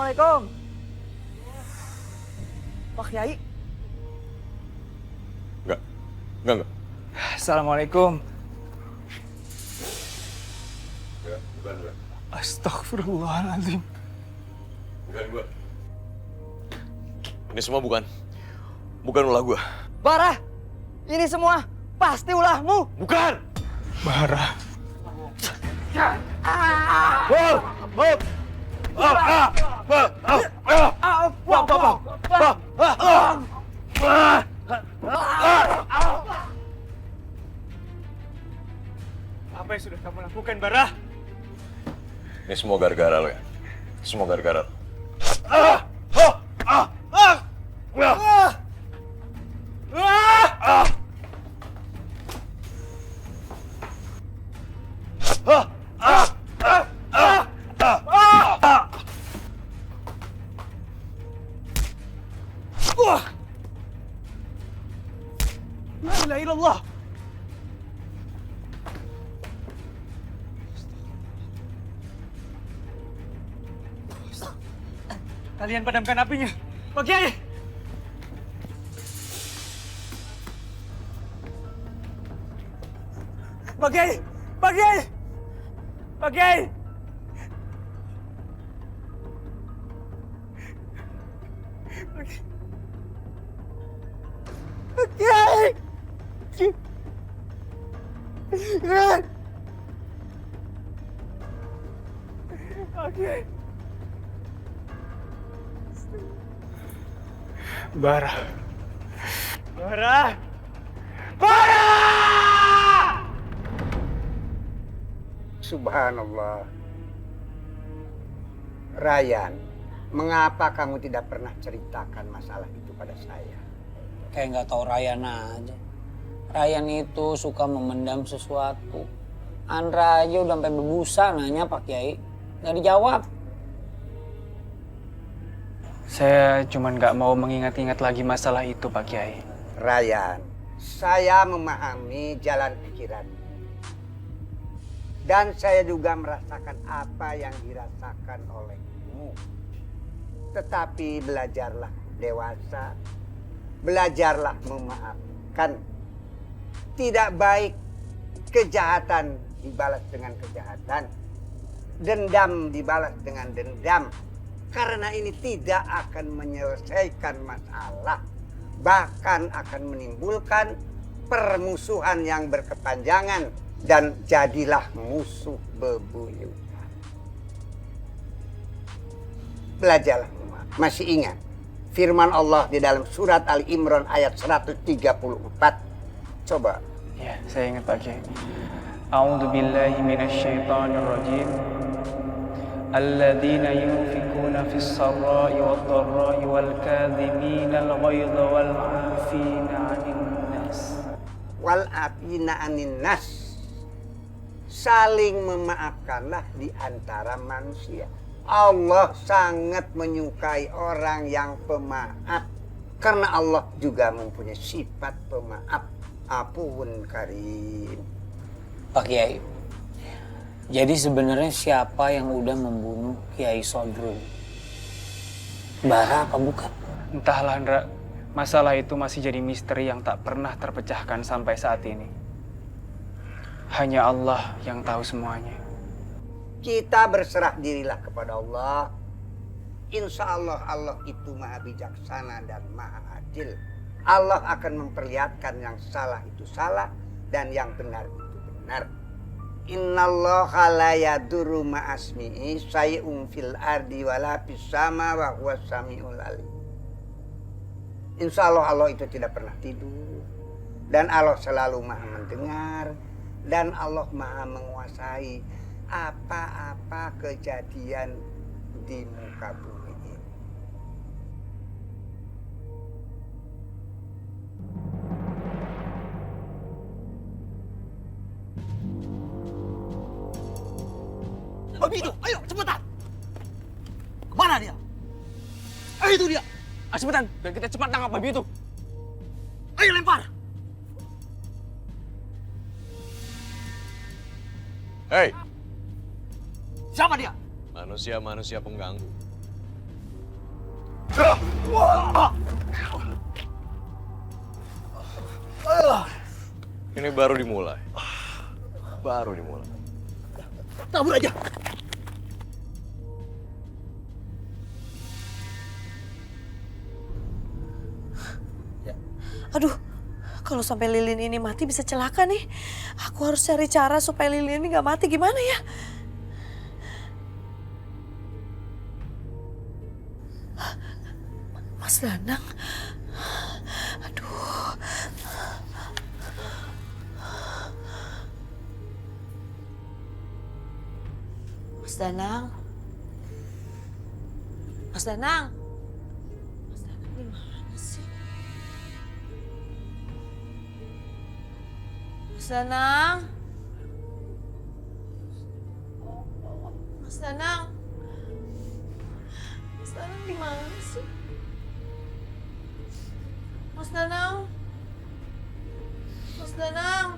Assalamualaikum. Pak Kiai. Enggak. Assalamualaikum. Enggak, bukan gua. Astagfirullahaladzim. Bukan gua. Ini semua bukan ulah gua. Bara, ini semua pasti ulahmu. Bukan! Bara. Apa yang sudah kamu lakukan, Bara? Ini semua gara-gara lo ya. Semua gara-gara lo. La ilaha illallah. Kalian padamkan apinya. Pak Kiai. Pak Kiai. Pak Kiai. Pak Kiai. Pak Kiai. Pak Kiai. Bara. Bara. Bara! Subhanallah. Ryan, mengapa kamu tidak pernah ceritakan masalah itu pada saya? Kayak nggak tahu Ryan aja. Ryan itu suka memendam sesuatu. Andra aja udah sampai berbusa nanya Pak Kiai. Nggak dijawab. Saya cuma nggak mau mengingat-ingat lagi masalah itu, Pak Kiai. Ryan, saya memahami jalan pikiran. Dan saya juga merasakan apa yang dirasakan olehmu. Tetapi belajarlah dewasa. Belajarlah memaafkan. Tidak baik kejahatan dibalas dengan kejahatan. Dendam dibalas dengan dendam. Karena ini tidak akan menyelesaikan masalah. Bahkan akan menimbulkan permusuhan yang berkepanjangan. Dan jadilah musuh bebuyutan. Belajarlah. Masih ingat firman Allah di dalam surat Ali Imran ayat 134. Coba. Ya, saya ingat Pak Kiai. A'udzu billahi minasyaitonir rajim. Alladzina yunfikuna fis sarra'i wad dharra'i wal kadhimina al ghaidha wal 'afina 'anil nas. Wal 'afina 'anil nas. Saling memaafkanlah di antara manusia. Allah sangat menyukai orang yang pemaaf. Karena Allah juga mempunyai sifat pemaaf. Afuwun karim. Pak Kiai. Jadi sebenarnya siapa yang udah membunuh Kiai Sodrun? Bara apa bukan? Entahlah, Andra. Masalah itu masih jadi misteri yang tak pernah terpecahkan sampai saat ini. Hanya Allah yang tahu semuanya. Kita berserah dirilah kepada Allah. Insya Allah, Allah itu maha bijaksana dan maha adil. Allah akan memperlihatkan yang salah itu salah dan yang benar itu benar. Innallaha la yadurru ma'asmi'i syai'un fil ardi wala fis sama wa huwas samiul alim. Insya Allah, Allah itu tidak pernah tidur. Dan Allah selalu maha mendengar. Dan Allah maha menguasai apa-apa kejadian di muka bumi ini. Babi itu, ayo cepetan. Kemana dia? Itu dia. Ah, cepetan, biar kita cepat tangkap babi itu. Ayo lempar. Hei, Siapa dia? manusia-manusia pengganggu. Ini baru dimulai. Baru dimulai. Tabur aja. Aduh, kalau sampai lilin ini mati bisa celaka nih. Aku harus cari cara supaya lilin ini nggak mati. Gimana ya? Mas Danang. Aduh. Mas Danang. Mas Danang. Mas Danang di mana sih? Mas Danang. Mas Danang. Mas Danang di mana sih? Mas Danang. Mas Danang.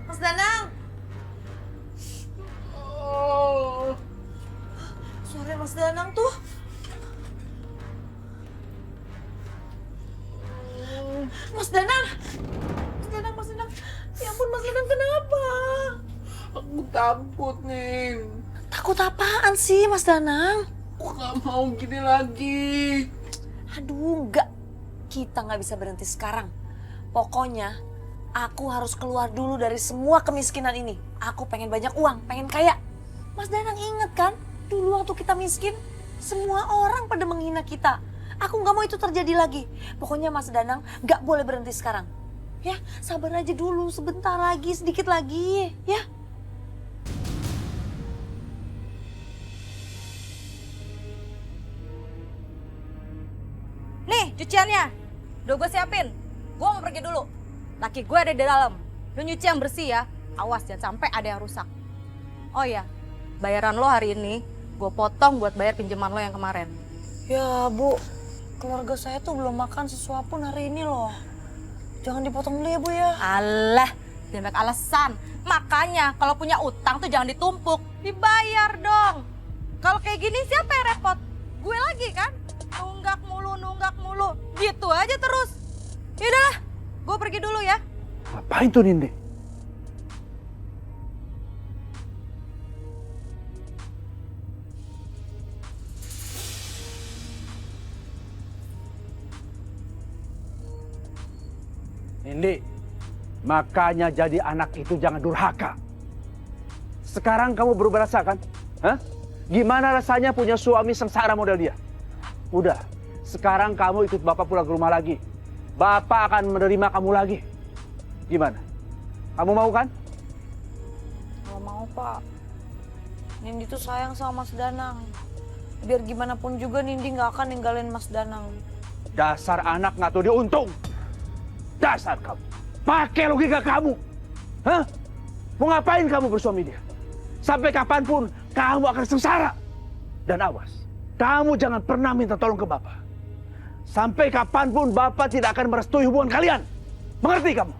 Mas Danang. Oh. Suara Mas Danang tuh. Mas Danang. Mas Danang, Mas Danang. Ya ampun, Mas Danang kenapa? Aku takut, Nin. Takut apaan sih, Mas Danang? Aku gak mau gini lagi. Aduh, enggak. Kita nggak bisa berhenti sekarang. Pokoknya, aku harus keluar dulu dari semua kemiskinan ini. Aku pengen banyak uang, pengen kaya. Mas Danang inget kan? Dulu waktu kita miskin, semua orang pada menghina kita. Aku nggak mau itu terjadi lagi. Pokoknya Mas Danang nggak boleh berhenti sekarang. Ya, sabar aja dulu, sebentar lagi, sedikit lagi, ya. Nih cuciannya, udah gue siapin. Gue mau pergi dulu. Laki gue ada di dalam. Lu nyuci yang bersih ya. Awas jangan sampai ada yang rusak. Oh iya, bayaran lo hari ini gue potong buat bayar pinjaman lo yang kemarin. Ya, Bu. Keluarga saya tuh belum makan sesuatu pun hari ini loh. Jangan dipotong dulu ya, Bu ya. Alah, jangan banyak alasan. Makanya kalau punya utang tuh jangan ditumpuk. Dibayar dong. Kalau kayak gini siapa yang repot? Gue lagi kan? Nunggak mulu. Gitu aja terus. Yaudah, gue pergi dulu ya. Ngapain tuh Nindi? Nindi, makanya jadi anak itu jangan durhaka. Sekarang kamu berubah rasa kan? Hah? Gimana rasanya punya suami sengsara model dia? Udah, sekarang kamu ikut Bapak pulang ke rumah lagi. Bapak akan menerima kamu lagi. Gimana? Kamu mau kan? Nggak mau, Pak. Nindi tuh sayang sama Mas Danang. Biar gimana pun juga Nindi nggak akan ninggalin Mas Danang. Dasar anak nggak tahu dia untung. Dasar kamu. Pakai logika kamu. Hah? Mau ngapain kamu bersuami dia? Sampai kapanpun kamu akan sengsara. Dan awas, kamu jangan pernah minta tolong ke Bapak. Sampai kapanpun Bapak tidak akan merestui hubungan kalian. Mengerti kamu?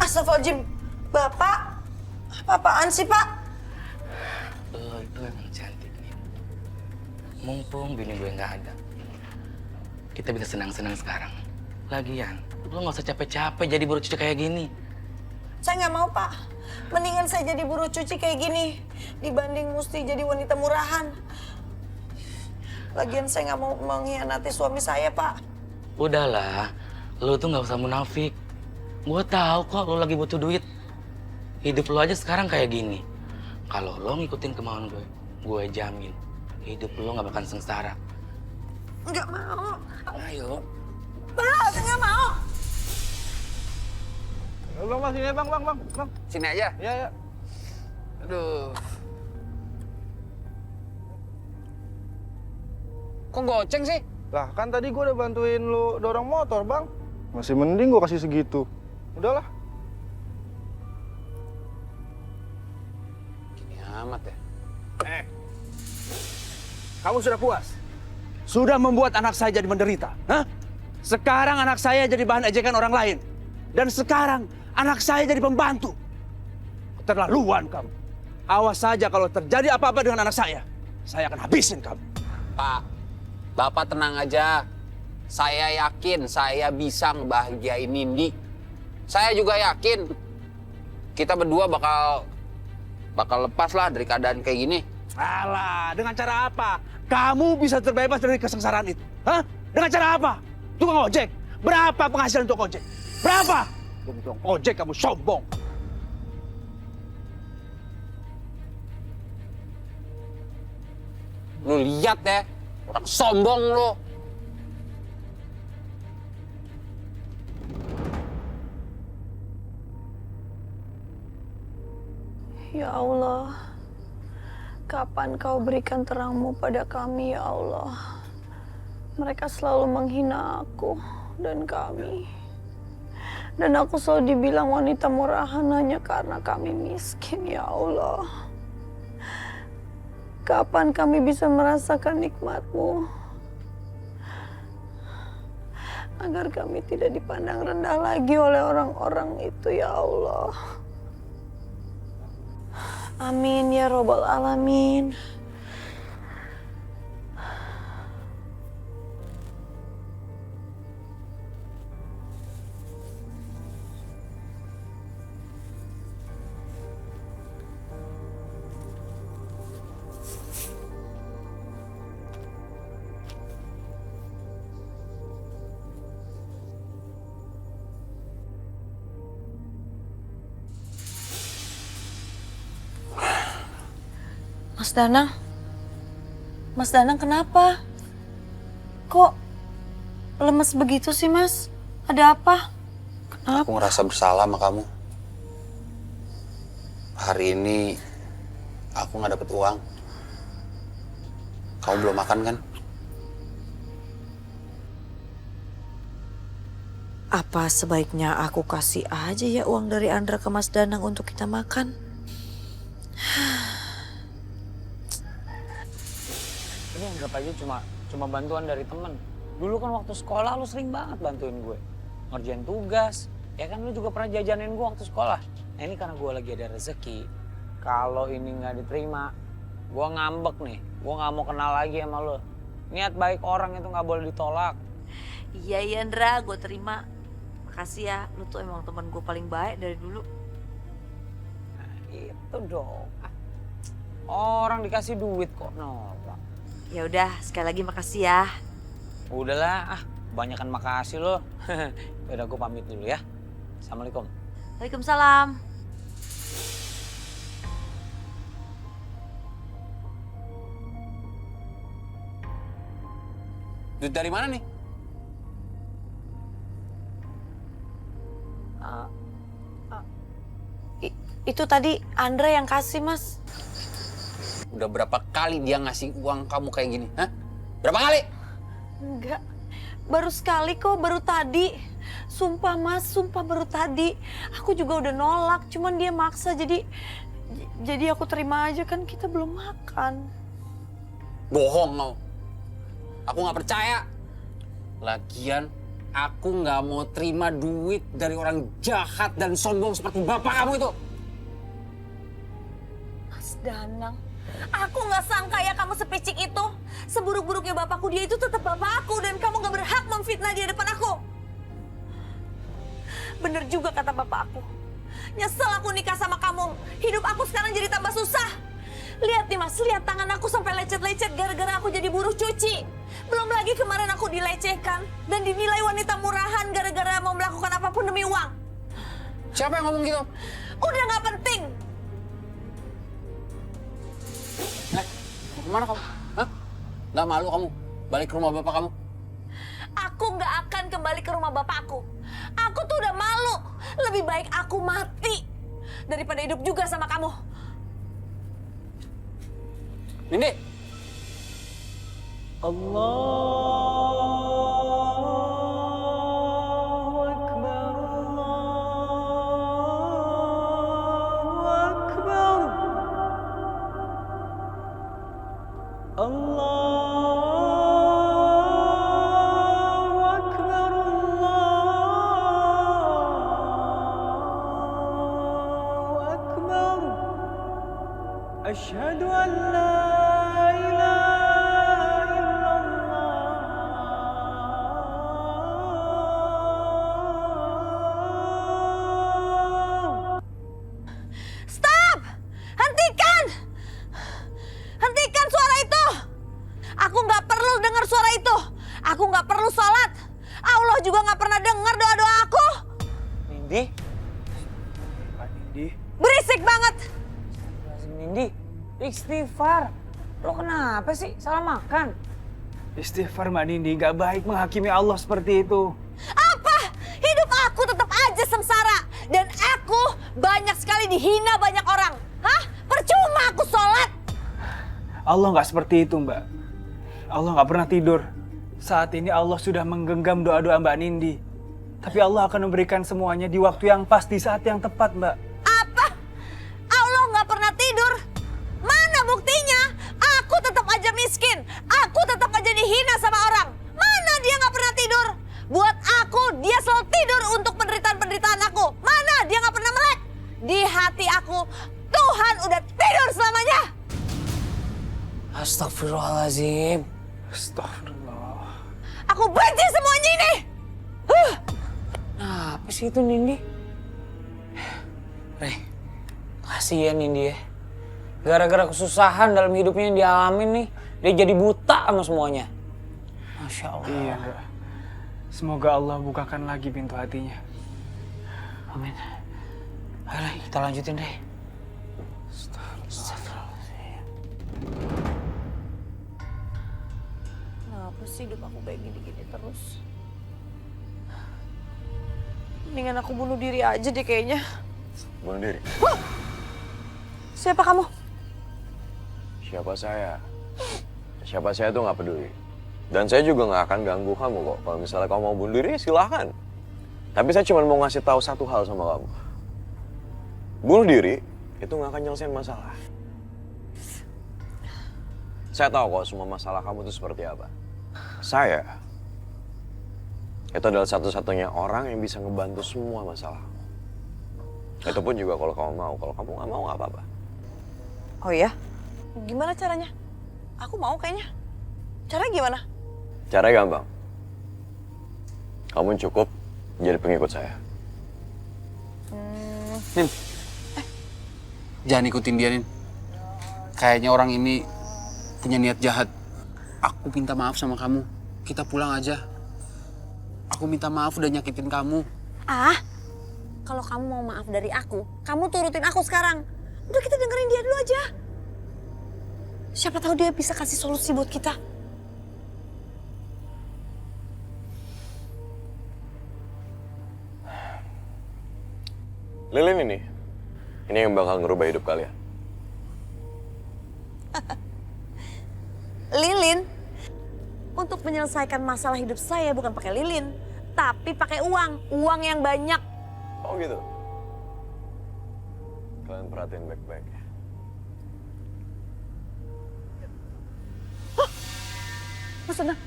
Astagfirullahaladzim, Bapak, apa-apaan sih, Pak? Lo itu emang cantik nih. Mumpung bini gue nggak ada, kita bisa senang-senang sekarang. Lagian, lo nggak usah capek-capek jadi buruh cuci kayak gini. Saya nggak mau, Pak. Mendingan saya jadi buruh cuci kayak gini dibanding mesti jadi wanita murahan. Lagian saya nggak mau mengkhianati suami saya, Pak. Udahlah, lo tuh nggak usah munafik. Gue tahu kok lo lagi butuh duit. Hidup lo aja sekarang kayak gini. Kalau lo ngikutin kemauan gue jamin hidup lo nggak bakal sengsara. Nggak mau. Ayo. Pak, saya nggak mau. Bang, sini bang. Sini aja. Ya. Aduh. Kok goceng sih? Lah kan tadi gue udah bantuin lu dorong motor bang. Masih mending gue kasih segitu. Udahlah. Gini amat ya. Kamu sudah puas? Sudah membuat anak saya jadi menderita? Hah? Sekarang anak saya jadi bahan ejekan orang lain. Dan sekarang anak saya jadi pembantu. Keterlaluan kamu. Awas saja kalau terjadi apa-apa dengan anak saya akan habisin kamu. Pak, Bapak tenang aja. Saya yakin saya bisa ngebahagiain Nindi. Saya juga yakin kita berdua bakal lepas lah dari keadaan kayak gini. Alah, dengan cara apa? Kamu bisa terbebas dari kesengsaraan itu? Hah? Dengan cara apa? Tukang ojek. Berapa penghasilan untuk ojek? Berapa? Tukang ojek kamu sombong. Lu lihat ya, orang sombong lu. Ya Allah, kapan kau berikan terangmu pada kami, ya Allah. Mereka selalu menghina aku dan kami. Dan aku selalu dibilang wanita murahan hanya karena kami miskin, ya Allah. Kapan kami bisa merasakan nikmat-Mu? Agar kami tidak dipandang rendah lagi oleh orang-orang itu, ya Allah. Amin ya Rabbal Alamin. Mas Danang kenapa? Kok lemes begitu sih, Mas? Ada apa? Kenapa? Aku ngerasa bersalah sama kamu. Hari ini aku nggak dapet uang. Kamu belum makan kan? Apa sebaiknya aku kasih aja ya uang dari Andra ke Mas Danang untuk kita makan? Ini anggap aja cuma bantuan dari temen. Dulu kan waktu sekolah lu sering banget bantuin gue. Ngerjain tugas. Ya kan lu juga pernah jajanin gue waktu sekolah. Nah ini karena gue lagi ada rezeki. Kalau ini nggak diterima, gue ngambek nih. Gue nggak mau kenal lagi sama lu. Niat baik orang itu nggak boleh ditolak. Iya Andra, gue terima. Makasih ya, lu tuh emang teman gue paling baik dari dulu. Nah itu dong. Orang dikasih duit kok nolak. Ya udah, sekali lagi makasih ya. Udahlah, kebanyakan makasih lo. Udah gue pamit dulu ya. Assalamualaikum. Waalaikumsalam. Duit dari mana nih? Itu tadi Andra yang kasih, Mas. Udah berapa kali dia ngasih uang kamu kayak gini? Hah? Berapa kali? Enggak, baru sekali kok, baru tadi. Sumpah Mas, sumpah baru tadi. Aku juga udah nolak, cuman dia maksa jadi aku terima aja, kan kita belum makan. Bohong kau. Aku nggak percaya. Lagian aku nggak mau terima duit dari orang jahat dan sombong seperti bapak kamu itu. Mas Danang, aku nggak sangka ya kamu sepicik itu. Seburuk-buruknya bapakku, dia itu tetap bapakku dan kamu nggak berhak memfitnah dia depan aku. Bener juga kata bapak aku. Nyesel aku nikah sama kamu. Hidup aku sekarang jadi tambah susah. Lihat nih Mas, lihat tangan aku sampai lecet-lecet gara-gara aku jadi buruh cuci. Belum lagi kemarin aku dilecehkan dan dinilai wanita murahan gara-gara mau melakukan apapun demi uang. Siapa yang ngomong gitu? Udah nggak penting. Kemana kamu? Hah? Nggak malu kamu balik ke rumah bapak kamu? Aku nggak akan kembali ke rumah bapakku. Aku tuh udah malu. Lebih baik aku mati daripada hidup juga sama kamu. Nindi. أشهد أن لا إله إلا الله. Stop! Hentikan! Hentikan suara itu! Aku nggak perlu dengar suara itu. Aku nggak perlu sholat. Allah juga nggak pernah dengar doa-doa aku. Nindi. Pak Nindi. Berisik banget. Nindi. Istighfar. Lo kenapa sih? Salah makan? Istighfar Mbak Nindi, gak baik menghakimi Allah seperti itu. Apa? Hidup aku tetap aja sengsara. Dan aku banyak sekali dihina banyak orang. Hah? Percuma aku sholat. Allah gak seperti itu Mbak. Allah gak pernah tidur. Saat ini Allah sudah menggenggam doa-doa Mbak Nindi. Tapi Allah akan memberikan semuanya di waktu yang pas, di saat yang tepat Mbak. Apa? Allah nggak pernah tidur? Mana buktinya? Aku tetap aja miskin. Aku tetap aja dihina sama orang. Mana dia nggak pernah tidur? Buat aku, dia selalu tidur untuk penderitaan-penderitaan aku. Mana dia nggak pernah melek? Di hati aku, Tuhan udah tidur selamanya. Astagfirullahaladzim. Astagfirullah. Aku benci semuanya ini. Apa sih itu Nindi? Rey, kasihan Nindi ya. Gara-gara kesusahan dalam hidupnya yang dialamin nih, dia jadi buta sama semuanya. Masya Allah. Iya Mbak. Semoga Allah bukakan lagi pintu hatinya. Amin. Ayo kita lanjutin deh. Kenapa sih hidup aku kayak gini-gini terus? Mendingan aku bunuh diri aja deh kayaknya. Bunuh diri? Siapa kamu? Siapa saya? Siapa saya tuh nggak peduli. Dan saya juga nggak akan ganggu kamu kok. Kalau misalnya kamu mau bunuh diri, silahkan. Tapi saya cuma mau ngasih tahu satu hal sama kamu. Bunuh diri itu nggak akan nyelesain masalah. Saya tahu kok semua masalah kamu itu seperti apa. Saya itu adalah satu-satunya orang yang bisa ngebantu semua masalah. Itu pun juga kalau kamu mau. Kalau kamu nggak mau, nggak apa-apa. Oh iya? Gimana caranya? Aku mau kayaknya. Caranya gimana? Caranya gampang. Kamu cukup jadi pengikut saya. Nin, jangan ikutin dia, Nin. Kayaknya orang ini punya niat jahat. Aku minta maaf sama kamu. Kita pulang aja. Aku minta maaf udah nyakitin kamu. Ah, kalau kamu mau maaf dari aku, kamu turutin aku sekarang. Udah kita dengerin dia dulu aja. Siapa tahu dia bisa kasih solusi buat kita. Lilin ini yang bakal ngerubah hidup kalian. Lilin? Untuk menyelesaikan masalah hidup saya bukan pakai lilin, tapi pakai uang. Uang yang banyak. Oh gitu? Kalian perhatiin baik-baik ya. Mas Danang.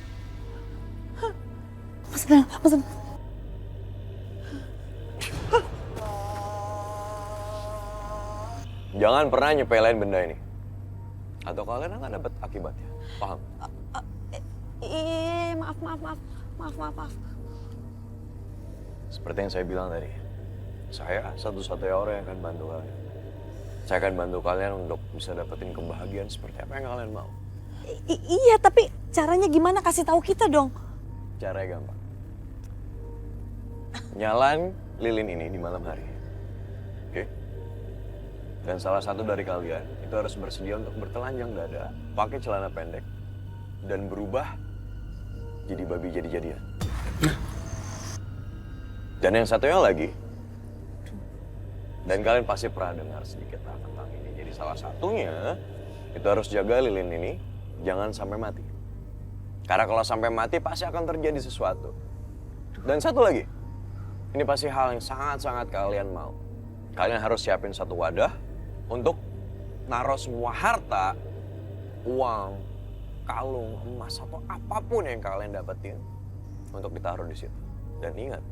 Mas Danang, Mas Danang. Jangan pernah nyepelein benda ini. Atau kalian akan dapat akibatnya. Paham? Maaf. Seperti yang saya bilang tadi. Saya satu-satunya orang yang akan bantu kalian. Saya akan bantu kalian untuk bisa dapetin kebahagiaan seperti apa yang kalian mau. Iya, tapi caranya gimana? Kasih tahu kita dong. Caranya gampang. Nyalain lilin ini di malam hari. Oke? Dan salah satu dari kalian itu harus bersedia untuk bertelanjang dada, pakai celana pendek, dan berubah jadi babi jadi-jadian. Dan yang satunya lagi, dan kalian pasti pernah dengar sedikit tentang ini. Jadi salah satunya itu harus jaga lilin ini jangan sampai mati. Karena kalau sampai mati pasti akan terjadi sesuatu. Dan satu lagi, ini pasti hal yang sangat-sangat kalian mau. Kalian harus siapin satu wadah untuk naruh semua harta, uang, kalung, emas, atau apapun yang kalian dapetin untuk ditaruh di situ. Dan ingat,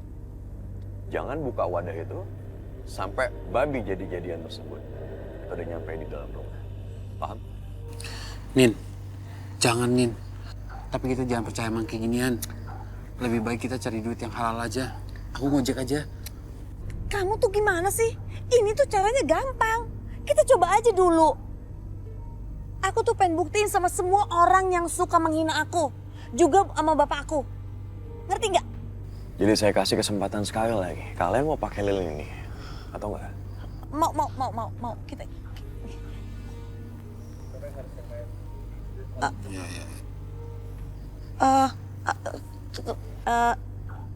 jangan buka wadah itu sampai babi jadi-jadian tersebut itu udah nyampe di dalam rumah. Paham? Nin, jangan Nin. Tapi kita jangan percaya emang kayak ginian. Lebih baik kita cari duit yang halal aja. Aku ngojek aja. Kamu tuh gimana sih? Ini tuh caranya gampang. Kita coba aja dulu. Aku tuh pengen buktiin sama semua orang yang suka menghina aku. Juga sama bapak aku. Ngerti nggak? Jadi saya kasih kesempatan sekali lagi. Kalian mau pakai lilin ini atau enggak? Mau. Kita.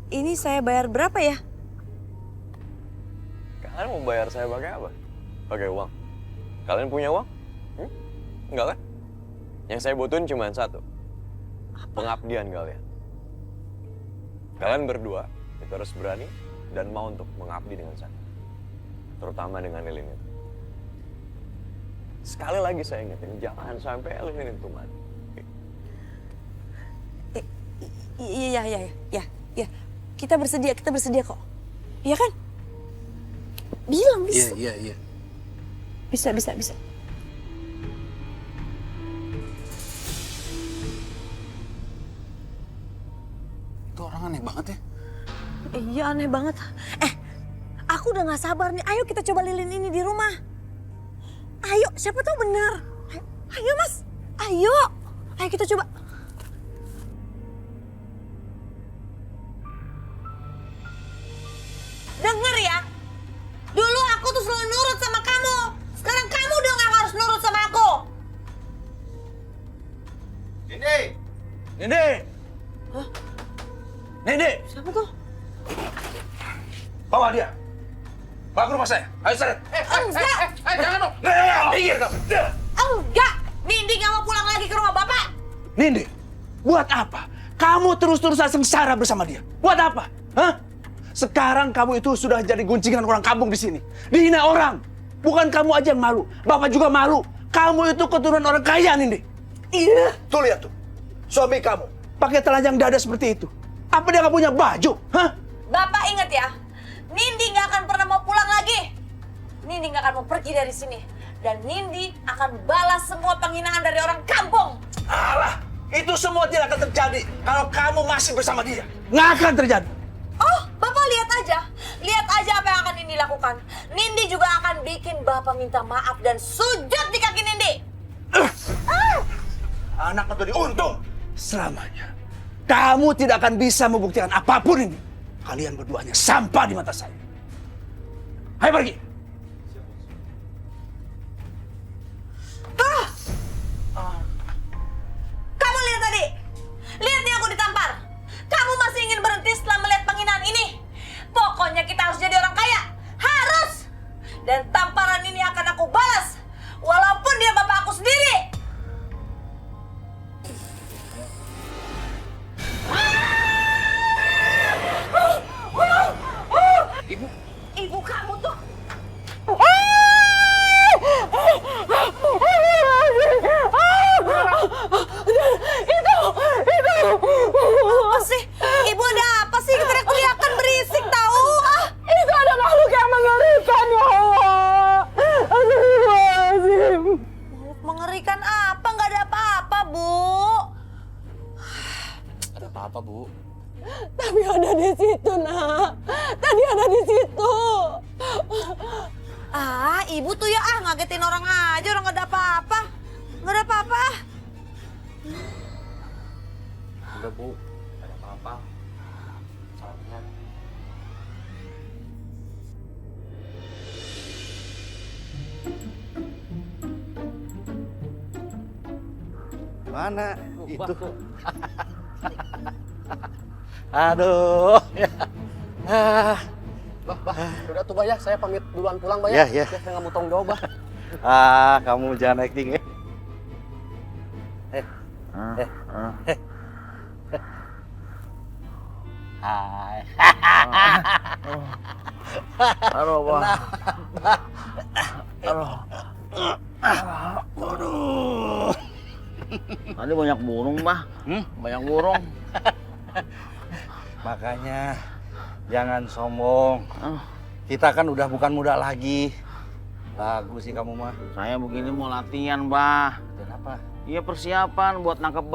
Ini saya bayar berapa ya? Kalian mau bayar saya pakai apa? Pakai uang. Kalian punya uang? Enggak kan? Yang saya butuhin cuma satu. Pengabdian kalian. Kalian berdua itu harus berani dan mau untuk mengabdi dengan saya. Terutama dengan lilin itu. Sekali lagi saya ingetin, jangan sampai lilin itu mati. Iya. Kita bersedia kok. Iya kan? Bilang bisa. Iya. Bisa. Itu orang aneh banget ya. Iya aneh banget. Aku udah gak sabar nih. Ayo kita coba lilin ini di rumah. Ayo, siapa tahu benar. Ayo Mas, ayo kita coba. Dengar ya, dulu aku tuh selalu nurut sama kamu. Sekarang kamu dong yang harus nurut sama aku. Nindi! Hah? Nindi! Siapa tuh? Bawa dia. Bawa ke rumah saya. Ayo seret. Enggak. Jangan dong. Pinggir kamu. Enggak, Nindi gak mau pulang lagi ke rumah Bapak. Nindi, buat apa? Kamu terus-terusan sengsara bersama dia. Buat apa? Hah? Sekarang kamu itu sudah jadi guncingan orang kampung di sini. Dihina orang. Bukan kamu aja yang malu. Bapak juga malu. Kamu itu keturunan orang kaya, Nindi. Iya. Tuh lihat tuh. Suami kamu pakai telanjang dada seperti itu. Apa dia nggak punya baju? Hah? Bapak ingat ya, Nindi nggak akan pernah mau pulang lagi. Nindi nggak akan mau pergi dari sini. Dan Nindi akan balas semua penghinaan dari orang kampung. Alah, itu semua tidak akan terjadi kalau kamu masih bersama dia. Nggak akan terjadi. Oh, Bapak lihat aja. Lihat aja apa yang akan Nindi lakukan. Nindi juga akan bikin Bapak minta maaf dan sujud di kaki Nindi. Anak atau diuntung selamanya. Kamu tidak akan bisa membuktikan apapun ini. Kalian berdua hanya sampah di mata saya. Ayo pergi. Kamu lihat tadi. Lihat nih aku ditampar. Kamu masih ingin berhenti setelah melihat penghinaan ini? Pokoknya kita harus jadi orang kaya. Harus. Dan tamparan ini akan aku balas. Walaupun dia bapak aku sendiri. Ibu kamu tuh. Apa sih? Ibu ada apa sih? Teriak-teriakan berisik tahu. Itu ada makhluk yang mengerikan ya Allah. Makhluk mengerikan apa? Nggak ada apa-apa, Bu. Ada apa-apa, Bu? Tapi ada di situ, Nak. Tadi ada di situ. Ibu tuh ya ngagetin orang aja, orang nggak ada apa-apa. Nggak ada apa-apa. Udah, Bu. Ada apa-apa. Mana itu? Aduh. Udah tuh, Bah, ya. Saya pamit duluan pulang, Bah, ya. Ya. Saya nggak mau tanggung jawab, Bah. Kamu jangan acting ya. Hai. Aduh, Bang. Tadi banyak burung, Bah. Banyak burung. Makanya jangan sombong. Kita kan udah bukan muda lagi. Bagus sih kamu mah. Saya begini mau latihan, Bah. Kenapa? Iya persiapan buat nangkep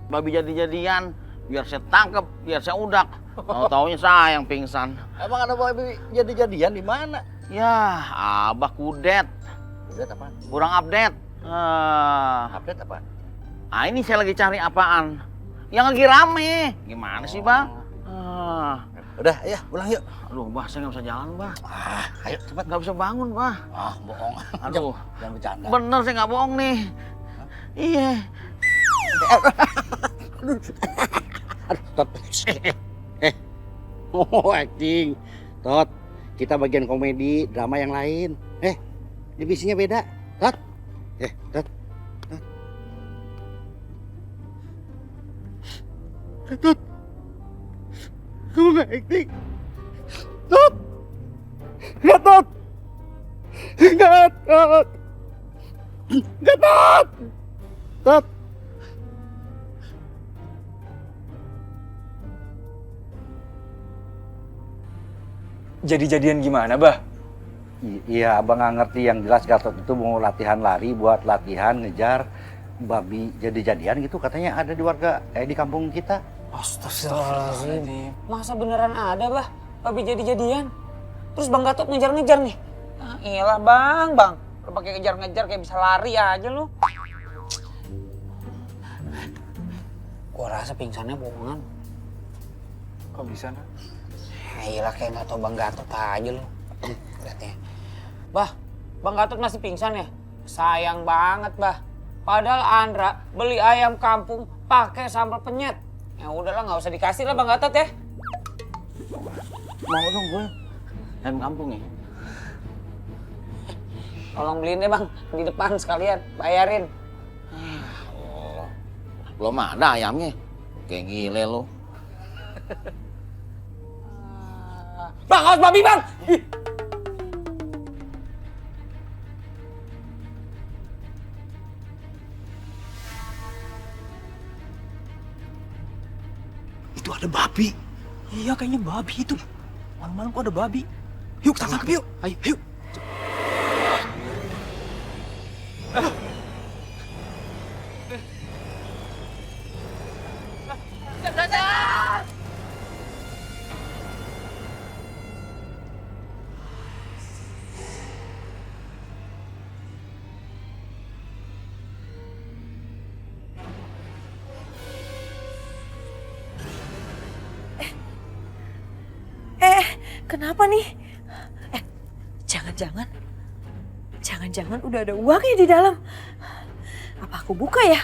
babi jadi-jadian. Biar saya tangkep, biar saya udak. Tahu-taunya saya yang pingsan. Emang ada babi jadi-jadian di mana? Ya, Abah kudet. Udah apa? Kurang update. Update apa? Ah, ini saya lagi cari apaan? Yang lagi rame. Gimana sih, Bang? Udah, ayo pulang yuk. Aduh, Bah, saya nggak bisa jalan, Bah. Ayo cepat. Nggak bisa bangun, Bah. Bohong. Aduh, jangan bercanda. bener saya nggak bohong nih. Iya. Aduh, Tot. Oh, acting. Tot, kita bagian komedi, drama yang lain. Divisinya beda. Tot. Tot. Tot. Kamu nggak acting? Tot. Nggak, Tot. Nggak, Tot. Nggak, Tot. Tot. Jadi-jadian gimana, Bah? Iya, abang nggak ngerti. Yang jelas Gatot itu mau latihan lari buat latihan ngejar babi jadi-jadian gitu. Katanya ada di warga, di kampung kita. Astagfirullahaladzim. Masa beneran ada, Bah? Babi jadi-jadian? Terus Bang Gatot ngejar-ngejar nih? Ah, iyalah, Bang. Lu pakai ngejar-ngejar kayak bisa lari aja lu. Gua rasa pingsannya bohongan. Kok bisa, Nak? Iyalah kayak nggak tau Bang Gatot aja lu. Lihatnya. Bah, Bang Gatot masih pingsan ya? Sayang banget, Bah. Padahal Andra beli ayam kampung pakai sambal penyet. Ya udahlah, nggak usah dikasih lah Bang Gatot ya. Mau dong gue. Ayam kampung ya. Tolong beliin deh Bang, di depan sekalian, bayarin. Oh, belum ada ayamnya. Kayak gile lu. Bang, awas babi Bang! Itu ada babi. Iya, kayaknya babi itu. Malam-malam kok ada babi. Yuk, kita tangkap yuk. Ayo, yuk. Kenapa nih? Jangan-jangan udah ada uangnya di dalam. Apa aku buka ya?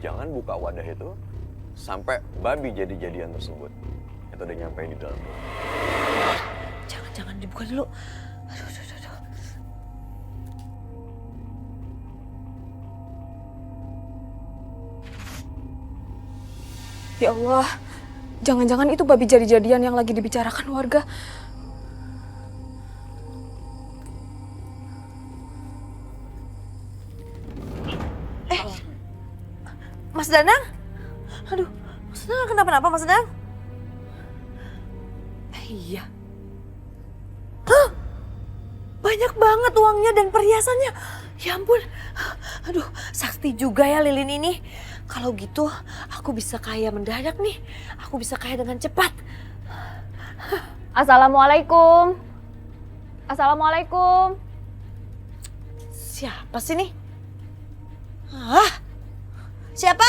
Jangan buka wadah itu sampai babi jadi-jadian tersebut itu udah nyampe di dalam. Jangan dibuka dulu. Aduh. Ya Allah, jangan-jangan itu babi jadi-jadian yang lagi dibicarakan warga. Mas Danang? Aduh, Mas Danang kenapa-napa Mas Danang? Iya. Hah? Banyak banget uangnya dan perhiasannya. Ya ampun. Aduh, sakti juga ya lilin ini. Kalau gitu, aku bisa kaya mendadak nih. Aku bisa kaya dengan cepat. Assalamualaikum. Assalamualaikum. Siapa sih nih? Hah? Siapa?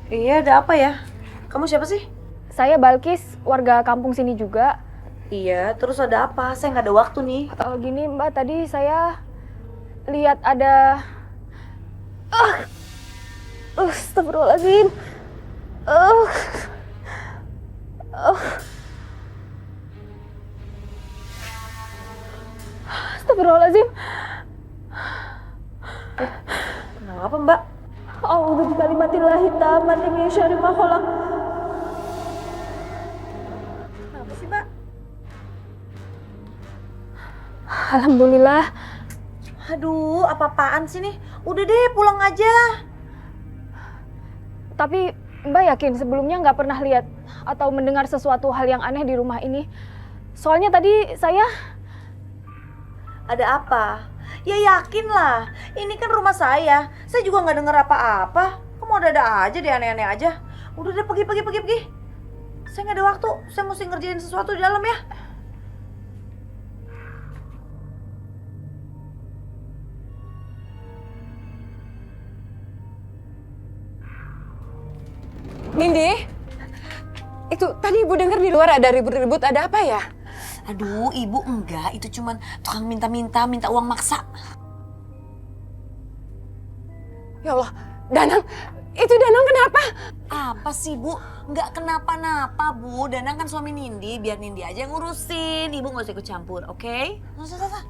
Iya, ada apa ya? Kamu siapa sih? Saya Balkis, warga kampung sini juga. Iya, terus ada apa? Saya nggak ada waktu nih. Gini Mbak, tadi saya lihat ada... Astagfirullahaladzim. Astagfirullahaladzim. Kenapa Mbak? A'udzu bikalimatillahi tammati min syarri ma khalaq. Kenapa sih Mbak? Alhamdulillah. Aduh, apa-apaan sih nih? Udah deh, pulang aja. Tapi Mbak yakin sebelumnya nggak pernah lihat atau mendengar sesuatu hal yang aneh di rumah ini? Soalnya tadi saya... Ada apa? Ya yakin lah, ini kan rumah saya. Saya juga nggak denger apa-apa. Kamu ada aja deh, aneh-aneh aja. Udah deh, pergi. Saya nggak ada waktu, saya mesti ngerjain sesuatu di dalam ya. Nindi, itu tadi ibu dengar di luar ada ribut-ribut, ada apa ya? Aduh, ibu enggak, itu cuman tukang minta uang maksa. Ya Allah, Danang, itu Danang kenapa? Apa sih Bu? Nggak kenapa-napa Bu, Danang kan suami Nindi, biar Nindi aja yang ngurusin. Ibu nggak usah ikut campur, oke? Nggak usah.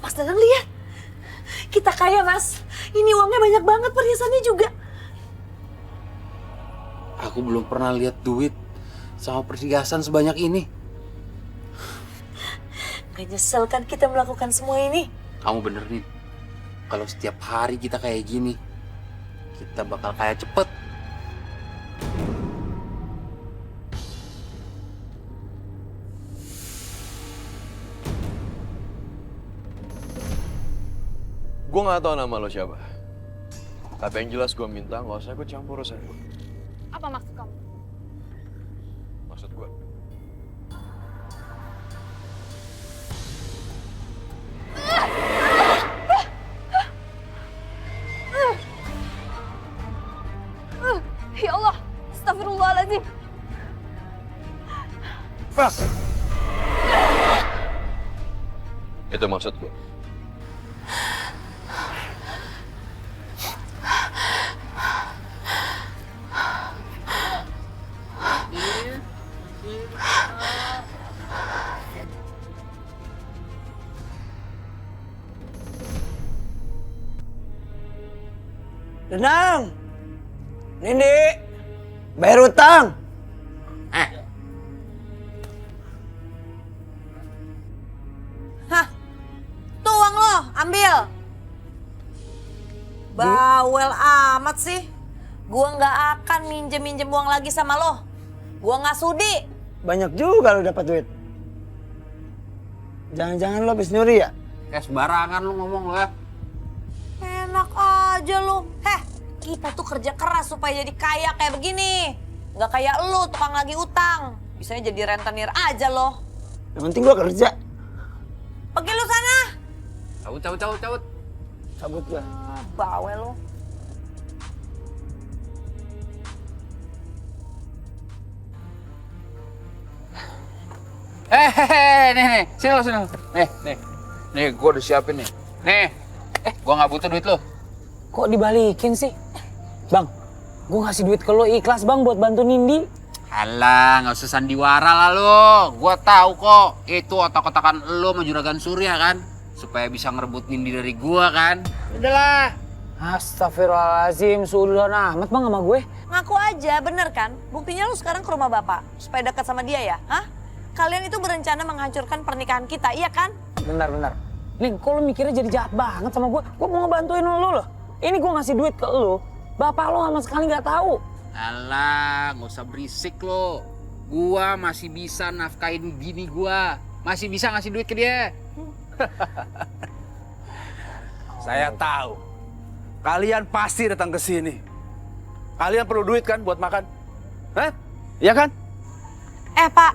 Mas Danang lihat. Kita kaya Mas. Ini uangnya banyak banget, perhiasannya juga. Aku belum pernah lihat duit sama perhiasan sebanyak ini. Gak nyesel kan kita melakukan semua ini? Kamu bener nih. Kalau setiap hari kita kayak gini, kita bakal kaya cepet. Gue gak tahu nama lo siapa. Tapi yang jelas gue minta gak usah ikut campur urusan gue. Apa maksud kamu? Maksud gue. Ya Allah, astagfirullahaladzim. Itu maksud gue. Danang, Nindi, bayar utang. Hah? Tuh uang lo, ambil. Bawel amat sih. Gua nggak akan minjem uang lagi sama lo. Gua nggak sudi. Banyak juga lo dapat duit. Jangan-jangan lo habis nyuri ya? Sembarangan lu ngomong lo ya. Enak aja lo. Kita tuh kerja keras supaya jadi kaya kayak begini. Nggak kayak lo, tukang lagi utang. Bisanya jadi rentenir aja lo. Yang penting gua kerja. Pergi lu sana. Cabut. Cabut gua. Bawel lo. Nih, sini lo. Nih, gue udah siapin nih. Nih, gue nggak butuh duit lo. Kok dibalikin sih? Bang, gue ngasih duit ke lo ikhlas bang buat bantu Nindi. Alah, nggak usah sandiwara lah lo. Gue tahu kok, itu otak-otakan lo sama Juragan Surya kan, supaya bisa ngerebut Nindi dari gue kan. Udahlah. Astagfirullahaladzim, suudon amat bang sama gue. Ngaku aja, bener kan? Buktinya lu sekarang ke rumah bapak supaya dekat sama dia ya, hah? Kalian itu berencana menghancurkan pernikahan kita, iya kan? Benar. Nih, kok lu mikirnya jadi jahat banget sama gue? Gue mau ngebantuin lu loh. Ini gue ngasih duit ke lu, bapak lo sama sekali nggak tahu. Alah, nggak usah berisik lo. Gua masih bisa nafkain bini gua. Masih bisa ngasih duit ke dia. Saya tahu. Kalian pasti datang ke sini. Kalian perlu duit kan buat makan? Hah? Iya kan? Pak,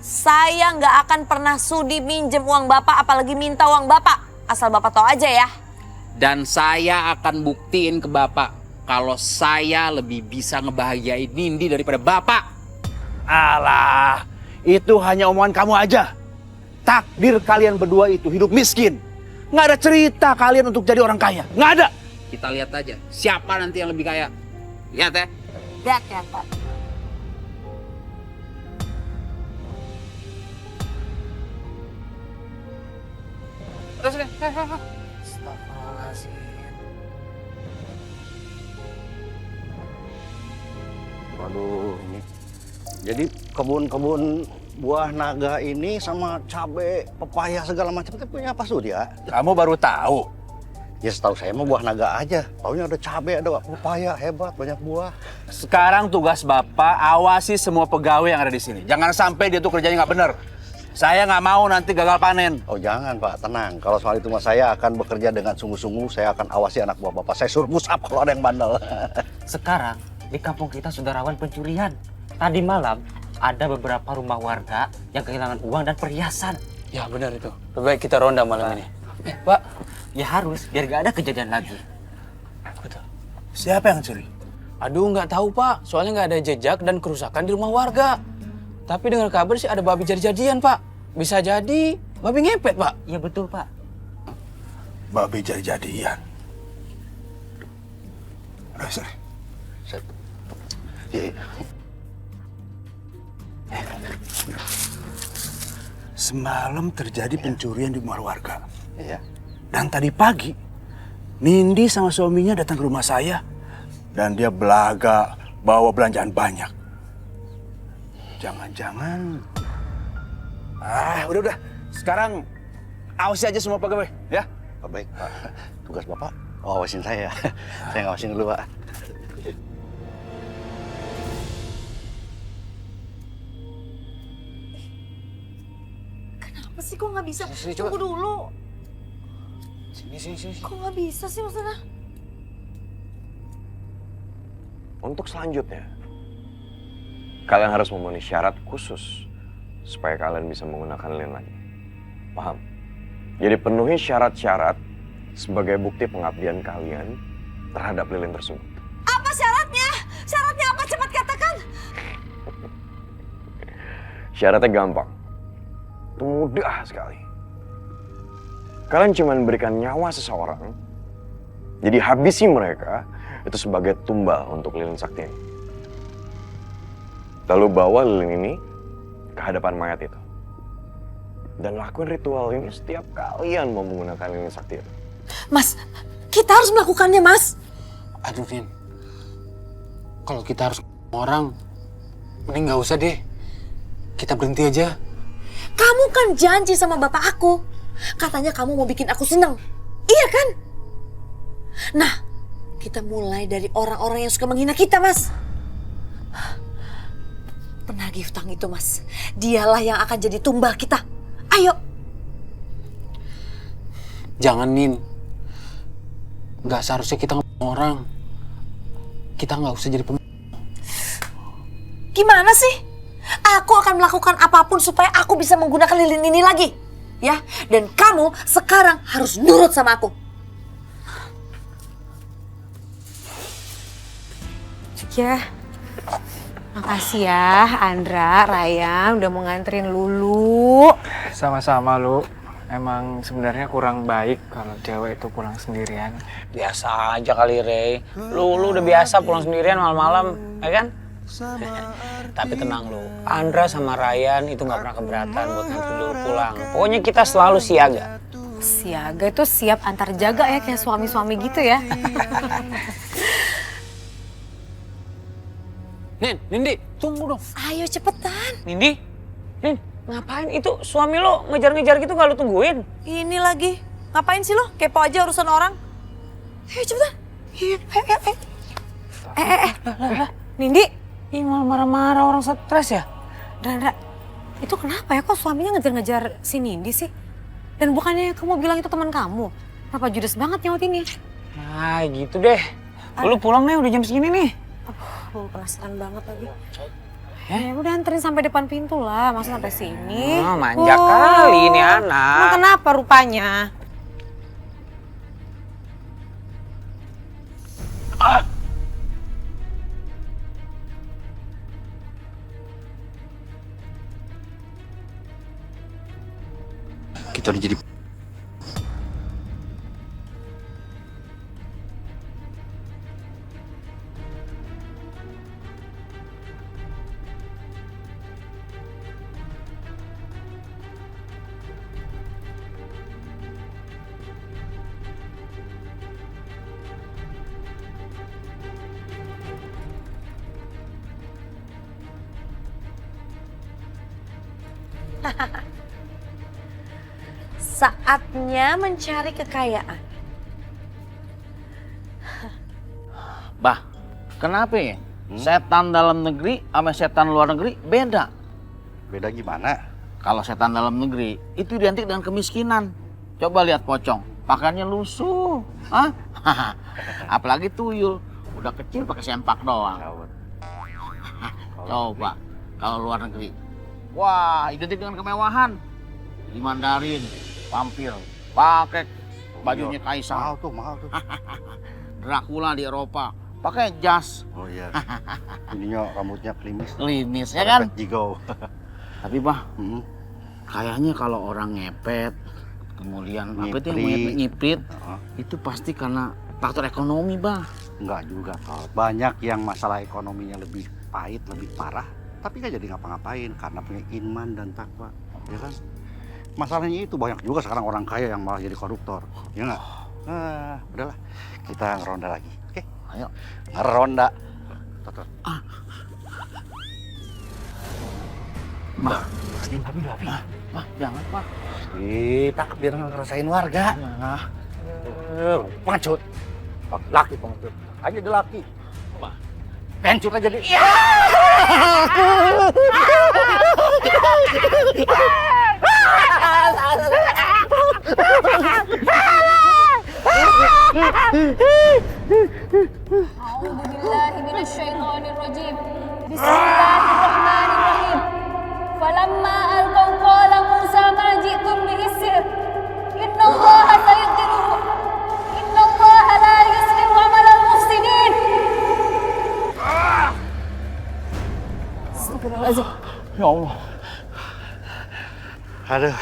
saya nggak akan pernah sudi minjem uang bapak, apalagi minta uang bapak. Asal bapak tahu aja ya. Dan saya akan buktiin ke bapak kalau saya lebih bisa ngebahagiain Nindi daripada Bapak. Alah, itu hanya omongan kamu aja. Takdir kalian berdua itu hidup miskin. Nggak ada cerita kalian untuk jadi orang kaya. Nggak ada. Kita lihat aja siapa nanti yang lebih kaya. Lihat ya. Lihat ya, Pak. Terus deh. Astagfirullahaladzim. Waduh, ini. Jadi kebun-kebun buah naga ini sama cabe, pepaya segala macam itu punya Pak Surya. Kamu baru tahu. Ya setahu saya mah buah naga aja. Taunya ada cabe, ada pepaya, hebat, banyak buah. Sekarang tugas Bapak awasi semua pegawai yang ada di sini. Jangan sampai dia tuh kerjanya nggak benar. Saya nggak mau nanti gagal panen. Oh jangan Pak, tenang. Kalau soal itu mah saya akan bekerja dengan sungguh-sungguh. Saya akan awasi anak buah Bapak. Saya suruh push up kalau ada yang bandel. Sekarang di kampung kita sudah rawan pencurian. Tadi malam ada beberapa rumah warga yang kehilangan uang dan perhiasan. Ya benar itu. Lebih baik kita ronda malam ini. Pak, ya harus biar gak ada kejadian lagi. Betul. Siapa yang curi? Aduh nggak tahu Pak. Soalnya nggak ada jejak dan kerusakan di rumah warga. Tapi dengar kabar sih ada babi jadi-jadian Pak. Bisa jadi babi ngepet Pak. Iya betul Pak. Babi jadi-jadian. Udah, sorry. Iya. Semalam terjadi pencurian di rumah warga. Iya. Dan tadi pagi, Nindi sama suaminya datang ke rumah saya. Dan dia belaga bawa belanjaan banyak. Jangan-jangan... udah. Sekarang awasi aja semua pegawai, ya? Baik, Pak. Tugas Bapak awasin saya. Saya ngawasin dulu, Pak. Kenapa sih kok nggak bisa? Sini, Tunggu coba. dulu. Sini. Kok nggak bisa sih maksudnya? Untuk selanjutnya, kalian harus memenuhi syarat khusus supaya kalian bisa menggunakan lilin lagi. Paham? Jadi penuhi syarat-syarat sebagai bukti pengabdian kalian terhadap lilin tersebut. Apa syaratnya? Syaratnya apa? Cepat katakan. Syaratnya gampang. Itu mudah sekali. Kalian cuma memberikan nyawa seseorang, jadi habisi mereka itu sebagai tumbal untuk lilin sakti ini. Lalu bawa lilin ini ke hadapan mayat itu. Dan lakuin ritual ini setiap kalian mau menggunakan lilin sakti itu. Mas, kita harus melakukannya, Mas. Aduh Nin, kalau kita harus orang, mending nggak usah deh. Kita berhenti aja. Kamu kan janji sama bapak aku. Katanya kamu mau bikin aku senang. Iya kan? Nah, kita mulai dari orang-orang yang suka menghina kita, Mas. Penagih hutang itu, Mas. Dialah yang akan jadi tumbal kita. Ayo. Jangan Nin, nggak seharusnya kita ngomong orang. Kita nggak usah jadi Gimana sih? Aku akan melakukan apapun supaya aku bisa menggunakan lilin ini lagi. Ya, dan kamu sekarang harus nurut sama aku. Ya, makasih ya Andra, Ryan udah mau nganterin Lulu. Sama-sama, Lu. Emang sebenarnya kurang baik kalau cewek itu pulang sendirian. Biasa aja kali, Rey. Lu udah biasa pulang sendirian malam-malam, ya kan? Tapi tenang lu, Andra sama Ryan itu nggak pernah keberatan buat nganterin Lulu pulang. Pokoknya kita selalu siaga. Siaga itu siap antar jaga ya, kayak suami-suami gitu ya. Nindi, tunggu dong. Ayo cepetan. Nindi, Nin, ngapain itu suami lo ngejar-ngejar gitu gak lu tungguin? Ini lagi. Ngapain sih lo? Kepo aja urusan orang. Ayo cepetan. Nindi, Ih, malah marah-marah orang stres ya? Rara, itu kenapa ya kok suaminya ngejar-ngejar si Nindi sih? Dan bukannya kamu bilang itu teman kamu? Kenapa judes banget nyautinnya? Nah gitu deh. Lu pulang nih, udah jam segini nih. Aduh, penasaran banget lagi. Ya udah anterin sampai depan pintu lah, masa sampai sini. Oh, manja kali ini anak. Emang kenapa rupanya? kita udah jadi Saatnya mencari kekayaan. Bah, kenapa ya? Setan dalam negeri sama setan luar negeri beda. Beda gimana? Kalau setan dalam negeri itu identik dengan kemiskinan. Coba lihat pocong, pakaiannya lusuh. Hah? Apalagi tuyul, udah kecil pakai sempak doang. Coba kalau luar negeri, wah identik dengan kemewahan. Di Mandarin, vampir, pakai bajunya kaisar. Mahal tuh. Dracula di Eropa, pakai jas. Oh iya. Ininya rambutnya klimis. Klimis ya kan? Jigo. Tapi bah, kayaknya kalau orang ngepet, kemudian apa itu yang nyiprit, itu pasti karena faktor ekonomi bah. Enggak juga kalau banyak yang masalah ekonominya lebih pahit, lebih parah, tapi nggak jadi ngapa-ngapain karena punya iman dan takwa, ya kan? Masalahnya itu banyak juga sekarang orang kaya yang malah jadi koruptor, ya nggak? Udahlah, kita ngeronda lagi, oke? Ayo, ngeronda. Toto. Mah, Mah, jangan mah. Takut biar nggak ngerasain warga. Nah, Pengecut. Laki pengecut. Aja dia laki. Pencut aja dia. A'udzubillahiminasyaitonirrajim. Bismillahirrahmanirrahim. Falamma alqaw qala Musa ma ji'tum bihi sihr. Innallaha sayaqdiruhu. Innallaha la yuslihu 'amalal mufsidin. Astagfirullahaladzim. ya Allah. Aduh.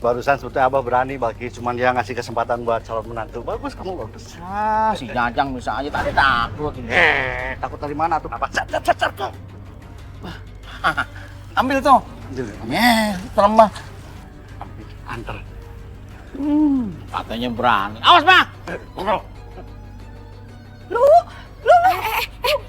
Barusan sebetulnya Abah berani bagi, cuman dia ngasih kesempatan buat calon menantu. Bagus, kamu bagus. Si Jajang bisa aja tadi takut. Takut dari mana tuh? Apa? Ambil tuh. Serem bah. Antar. Katanya berani. Awas bah.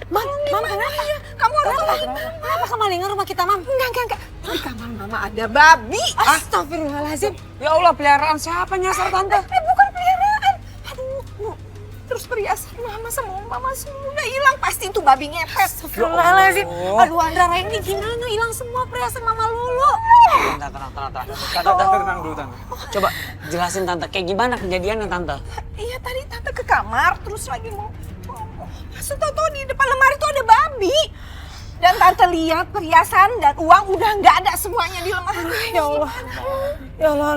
Mam, kenapa? Kamu kenapa kemalingan rumah kita, Mam? Enggak. Di kamar Mama ada babi. Astagfirullahaladzim. Ya Allah, peliharaan siapa nyasar tante? Bukan peliharaan. Aduh, terus perhiasan Mama sama Mama semua hilang. Pasti itu babi ngepet. Astagfirullahaladzim. Aduh, Andra ini gimana? Hilang semua perhiasan Mama Lulu. Tenang. Tante, tenang dulu, Tante. Coba jelasin, Tante. Kayak gimana kejadiannya, Tante? Iya, tadi Tante ke kamar, terus lagi mau masuk, tahu di depan lemari tuh ada babi. Dan Tante lihat perhiasan dan uang udah nggak ada semuanya di lemari. Ya Allah.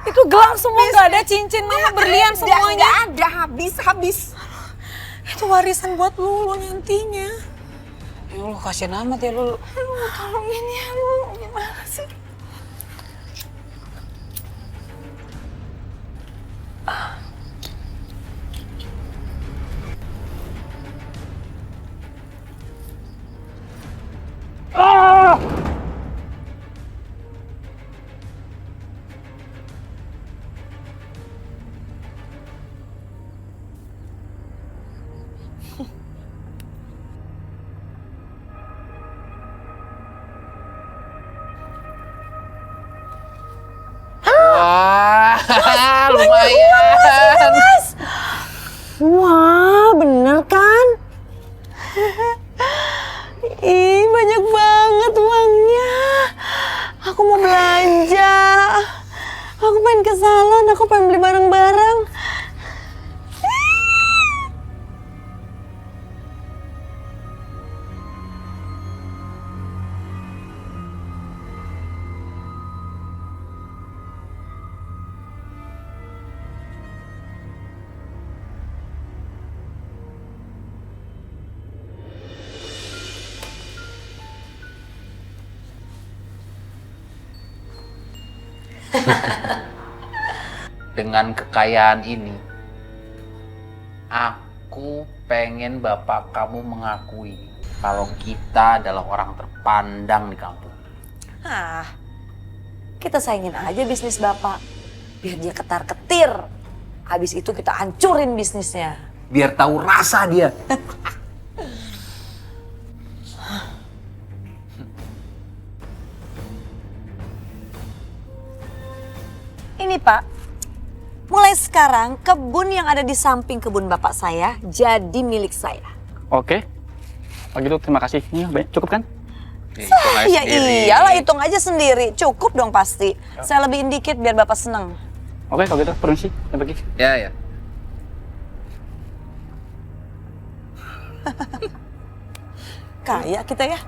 Itu gelang semua nggak ada, cincin Mama berlian semuanya. Nggak ada, habis. Itu warisan buat Lulu nantinya. Ya Allah, kasihan amat ya Lulu. Aduh, tolongin ya Lulu. Gimana sih? Wah, lumayan. Wah, bener kan? Ih, banyak banget uangnya. Aku mau belanja. Aku pengen ke salon, aku pengen beli barang-barang. Dengan kekayaan ini, aku pengen bapak kamu mengakui kalau kita adalah orang terpandang di kampung. Kita saingin aja bisnis bapak. Biar dia ketar-ketir. Habis itu kita hancurin bisnisnya. Biar tahu rasa dia. Ini Pak, mulai sekarang kebun yang ada di samping kebun bapak saya jadi milik saya. Oke. Kalau gitu terima kasih. Ini cukup kan? Ya iyalah, hitung aja sendiri. Cukup dong pasti. Saya lebihin dikit biar bapak seneng. Oke, kalau gitu permisi. Saya pergi. Ya. Kaya kita ya.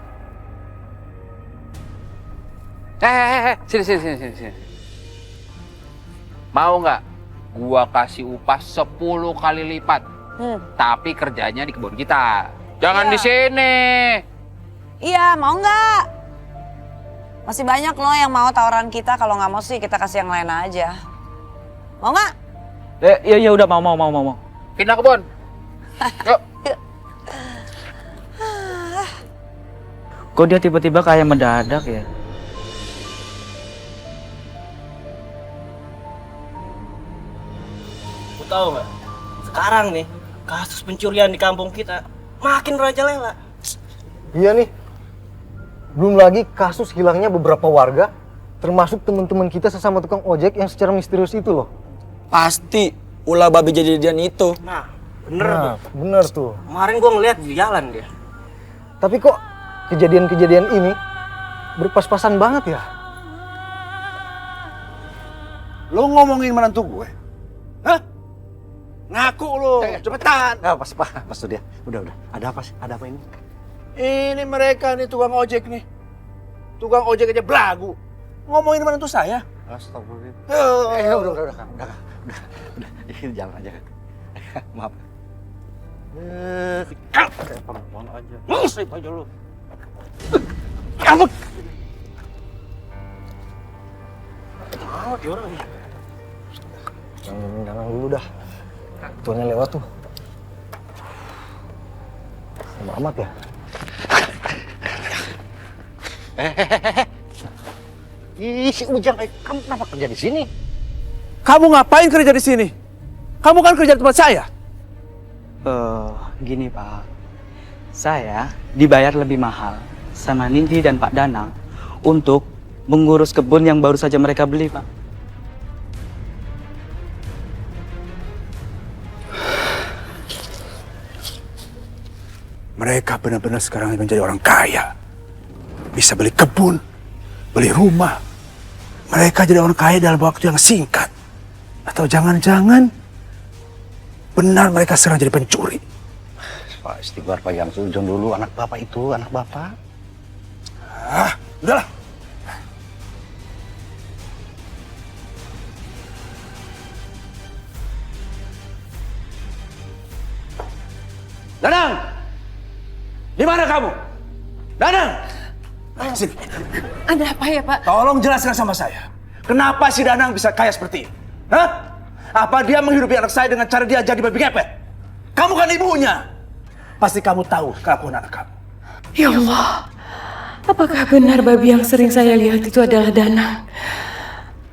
Sini. Mau nggak gua kasih upah 10 kali lipat? Tapi kerjanya di kebun kita. Jangan di sini. Iya, mau nggak? Masih banyak loh yang mau tawaran kita. Kalau nggak mau sih kita kasih yang lain aja. Mau nggak? Iya udah mau. Pindah kebun. Yuk. Kok dia tiba-tiba kayak mendadak ya? Lu tahu nggak? Sekarang nih kasus pencurian di kampung kita makin merajalela. Iya nih. Belum lagi kasus hilangnya beberapa warga, termasuk teman-teman kita sesama tukang ojek yang secara misterius itu loh. Pasti ulah babi jadian itu. Nah, bener tuh. Kemarin gua ngeliat di jalan dia. Tapi kok kejadian-kejadian ini berpas-pasan banget ya? Lo ngomongin menantu gue? Hah? Ngaku lu, cepetan. Nah, pas tuh dia. Udah. Ada apa sih? Ada apa ini? Ini mereka nih tukang ojek nih. Tukang ojek aja belagu. Ngomongin menantu saya. Astagfirullah. Udah. Ini jalan aja. Maaf. Kayak perempuan aja. Musib aja lu. Kamu. Jangan dulu dah. Tuanya lewat tuh. Sama amat ya. Si Ujang, kamu kenapa kerja di sini? Kamu ngapain kerja di sini? Kamu kan kerja di tempat saya. Gini Pak. Saya dibayar lebih mahal sama Nindi dan Pak Danang untuk mengurus kebun yang baru saja mereka beli, Pak. Mereka benar-benar sekarang menjadi orang kaya. Bisa beli kebun, beli rumah. Mereka jadi orang kaya dalam waktu yang singkat. Atau jangan-jangan benar mereka sekarang jadi pencuri. Pak, istighfar Pak, yang sujud dulu. Anak bapak itu, anak bapak. Udahlah. Danang! Di mana kamu? Danang! Sini. Ada apa ya, Pak? Tolong jelaskan sama saya. Kenapa si Danang bisa kaya seperti ini? Hah? Apa dia menghidupi anak saya dengan cara dia jadi babi ngepet? Kamu kan ibunya. Pasti kamu tahu kelakuan anak kamu. Ya Allah, apakah benar babi yang sering saya lihat itu adalah Danang?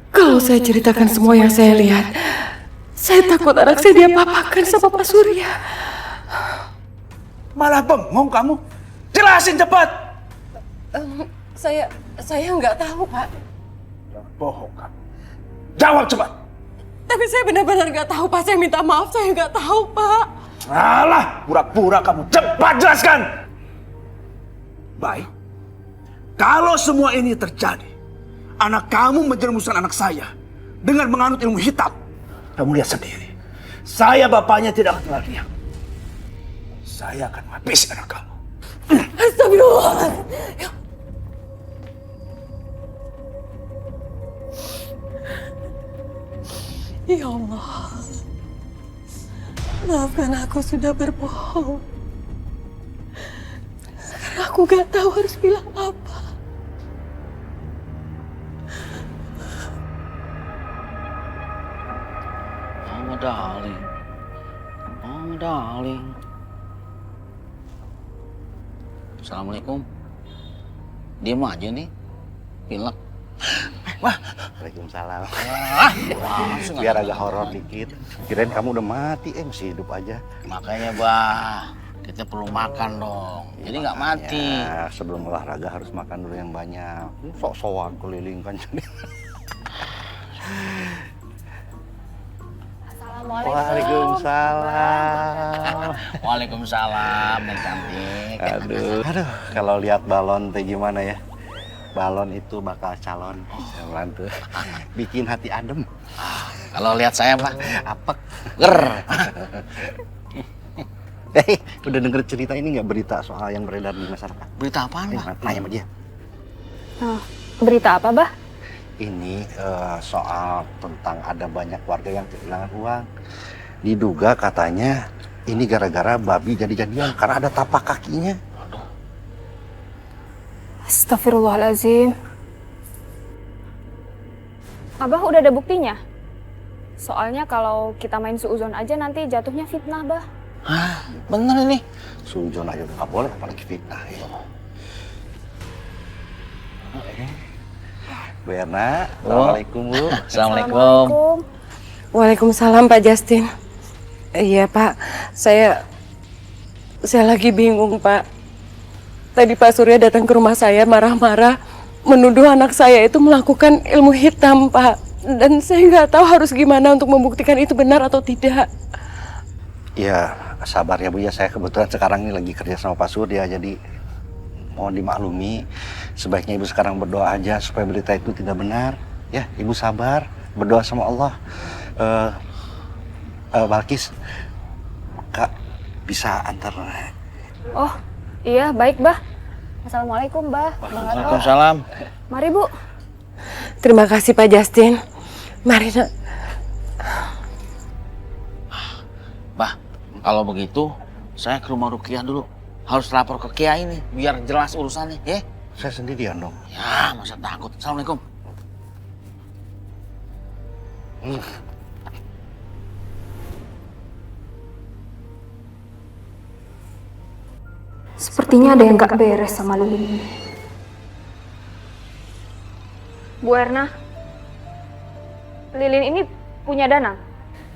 Kalau saya ceritakan semua yang saya lihat, saya takut anak saya diapa-apakan sama Pak Surya. Malah bengong kamu. Jelasin cepat. Saya nggak tahu, Pak. Jangan bohong kamu. Jawab cepat. Tapi saya benar-benar nggak tahu, Pak. Saya minta maaf, saya nggak tahu, Pak. Alah, pura-pura kamu. Cepat jelaskan. Baik. Kalau semua ini terjadi, anak kamu menjerumuskan anak saya dengan menganut ilmu hitam. Kamu lihat sendiri. Saya bapaknya tidak akan tinggal diam. Saya akan menghabisi anak kamu. Astagfirullah. Ya Allah, maafkan aku sudah berbohong. Sekarang aku gak tahu harus bilang apa. darling. Oh, darling. Assalamualaikum. Diam aja nih. Pilek. Waalaikumsalam. Biar agak horor dikit. Kirain kamu udah mati, masih hidup aja. Makanya, Bah, kita perlu makan dong. Jadi nggak mati. Ya, sebelum olahraga harus makan dulu yang banyak. Sok-sokan keliling kan. Waalaikumsalam. Waalaikumsalam, yang cantik. Aduh, kalau lihat balon teh gimana ya? Balon itu bakal calon mantu. Bikin hati adem. Kalau lihat saya, Pak, apek. ger. Udah denger cerita ini nggak, berita soal yang beredar di masyarakat? Berita apaan, Pak? Tanya sama dia. Berita apa, Bah? Ini soal tentang ada banyak warga yang kehilangan uang. Diduga katanya ini gara-gara babi jadi-jadian karena ada tapak kakinya. Astagfirullahaladzim. Abah udah ada buktinya? Soalnya kalau kita main suuzon aja nanti jatuhnya fitnah, Bah. Hah, bener ini? Suuzon aja udah nggak boleh, apalagi fitnah. Ya. Bu Erna, assalamualaikum Bu. Assalamualaikum. Waalaikumsalam Pak Justin. Iya Pak, saya lagi bingung Pak. Tadi Pak Surya datang ke rumah saya marah-marah, menuduh anak saya itu melakukan ilmu hitam Pak. Dan saya nggak tahu harus gimana untuk membuktikan itu benar atau tidak. Ya sabar ya Bu ya, saya kebetulan sekarang ini lagi kerja sama Pak Surya, jadi mohon dimaklumi. Sebaiknya Ibu sekarang berdoa aja supaya berita itu tidak benar. Ya, Ibu sabar, berdoa sama Allah. Balkis, Kak bisa antar. Oh, iya baik, Bah. Assalamualaikum, Bah. Waalaikumsalam. Mari, Bu. Terima kasih Pak Justin. Mari Nak. Bah, kalau begitu saya ke rumah Rukiah dulu. Harus lapor ke Kiai nih, biar jelas urusannya, ya? Saya sendirian dong. Ya, masa takut. Assalamualaikum. Sepertinya ada yang gak beres sama Lilin ini. Bu Erna, Lilin ini punya Danang?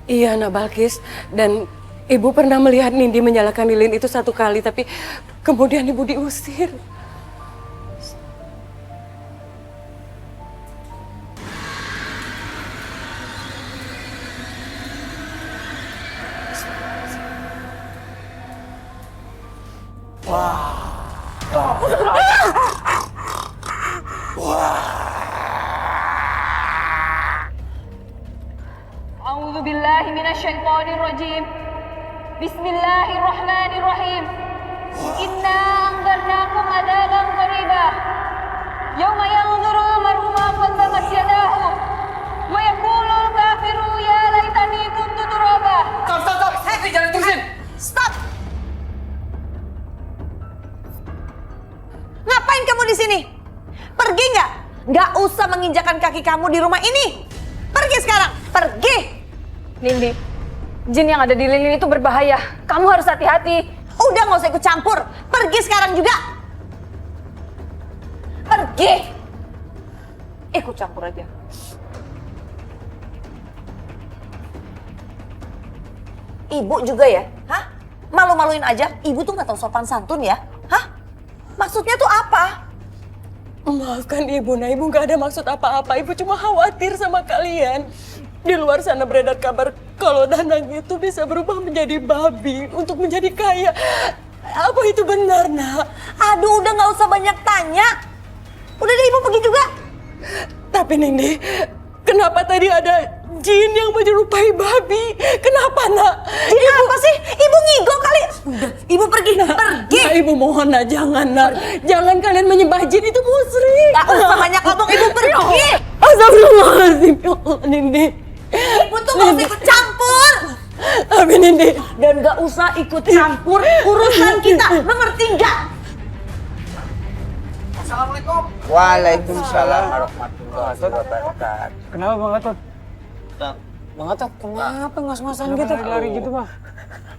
Iya Nak Balkis, dan Ibu pernah melihat Nindi menyalakan lilin itu 1 kali, tapi kemudian Ibu diusir. A'udzu billahi minasyaitonir rajim. Bismillahirrahmanirrahim. Inna anzarnakum adzaban qariba. Yauma yanzuru mar'u ma qaddamat yadahu wa yaqulu al-kafiru ya laitani kuntu turaba. Stop. Jangan terusin. Stop. Ngapain kamu di sini? Pergi nggak? Nggak usah menginjakan kaki kamu di rumah ini. Pergi sekarang. Pergi. Nindi, jin yang ada di lilin itu berbahaya. Kamu harus hati-hati. Udah nggak usah ikut campur. Pergi sekarang juga. Pergi. Ikut campur aja. Ibu juga ya? Hah? Malu-maluin aja? Ibu tuh nggak tahu sopan santun ya? Hah? Maksudnya tuh apa? Maafkan Ibu, Nah Ibu nggak ada maksud apa-apa. Ibu cuma khawatir sama kalian. Di luar sana beredar kabar kalau Danang itu bisa berubah menjadi babi untuk menjadi kaya. Apa itu benar, Nak? Aduh, udah nggak usah banyak tanya. Udah deh, Ibu pergi juga. Tapi Nindi, kenapa tadi ada jin yang menyerupai babi? Kenapa, Nak? Jin apa sih? Ibu ngigo kali. Udah, Ibu pergi. Pergi. Nah, Ibu mohon, Nak, jangan, Nak. Jangan kalian menyembah jin, itu musyrik. Gak usah banyak ngomong, Ibu pergi. Astagfirullahaladzim, ya Allah, Nindi. Ibu tuh gak usah ikut campur. Tapi Nindi. Dan gak usah ikut campur urusan kita. Mengerti nggak? Assalamualaikum. Waalaikumsalam warahmatullahi wabarakatuh. Kenapa Bang Gatot? Bang Atat, kenapa ngos-ngosan gitu? Lari gitu, Bang.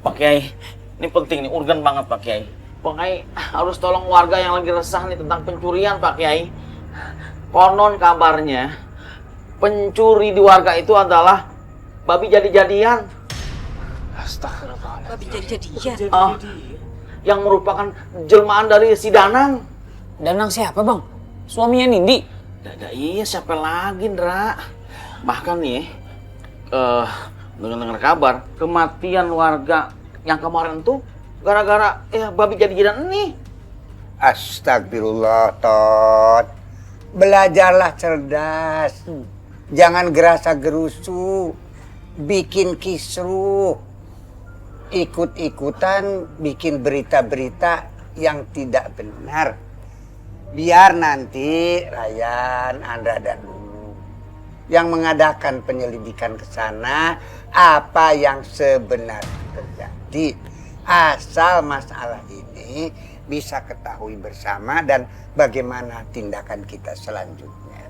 Pak Kiai, ini penting nih, urgen banget Pak Kiai. Pak Kiai harus tolong warga yang lagi resah nih tentang pencurian Pak Kiai. Konon kabarnya pencuri di warga itu adalah babi jadi-jadian. Astagfirullahaladzim. Babi jadi-jadian. Yang merupakan jelmaan dari si Danang. Danang siapa bang? Suaminya Nindi? Iya siapa lagi Ndra? Bahkan nih, dengar kabar kematian warga yang kemarin tuh gara-gara babi jadi-jadian ini. Astagfirullah, Tot. Belajarlah cerdas. Jangan gerasa gerusu. Bikin kisruh. Ikut-ikutan bikin berita-berita yang tidak benar. Biar nanti Ryan, Andra, dan Lulu yang mengadakan penyelidikan ke sana apa yang sebenarnya terjadi. Asal masalah ini bisa ketahui bersama dan bagaimana tindakan kita selanjutnya.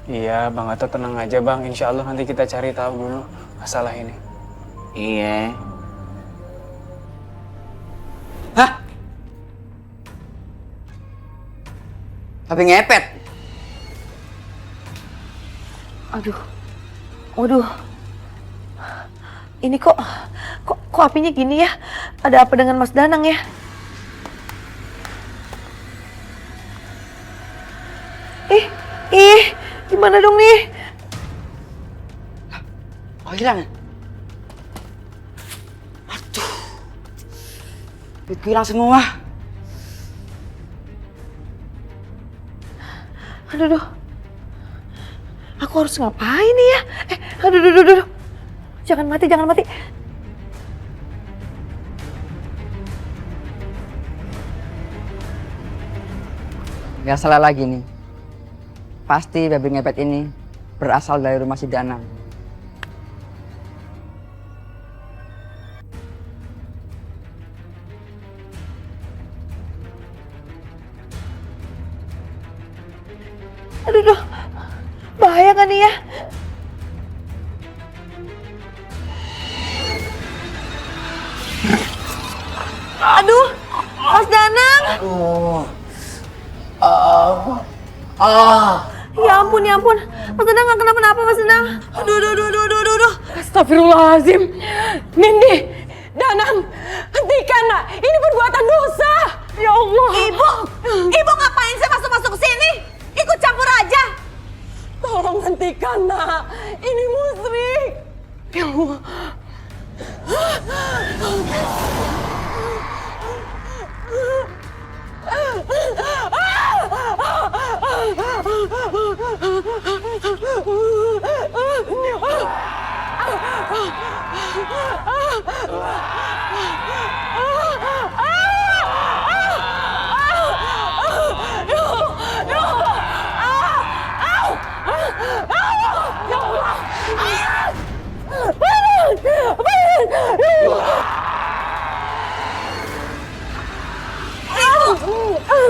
Iya, Bang Atat tenang aja, Bang. Insya Allah nanti kita cari tahu dulu masalah ini. Iya. Hah? Tapi ngepet. Aduh. Waduh. Ini kok apinya gini ya? Ada apa dengan Mas Danang ya? Gimana dong nih? Oh hilang. Aduh. Duitku hilang semua. Aduh. Aku harus ngapain nih ya? Aduh. Jangan mati. Gak salah lagi nih. Pasti babi ngepet ini berasal dari rumah si Danang. Aduh. Bahaya kan nih ya? Aduh, Mas Danang. Ya ampun. Mas Danang nggak kenapa-napa, Mas Danang. Aduh. Astagfirullahaladzim. Nindi, Danang, hentikan nak. Ini perbuatan dosa. Ya Allah. Ibu ngapain sih masuk ke sini? Ikut campur aja. Tolong hentikan nak. Ini musyrik. Ya Allah.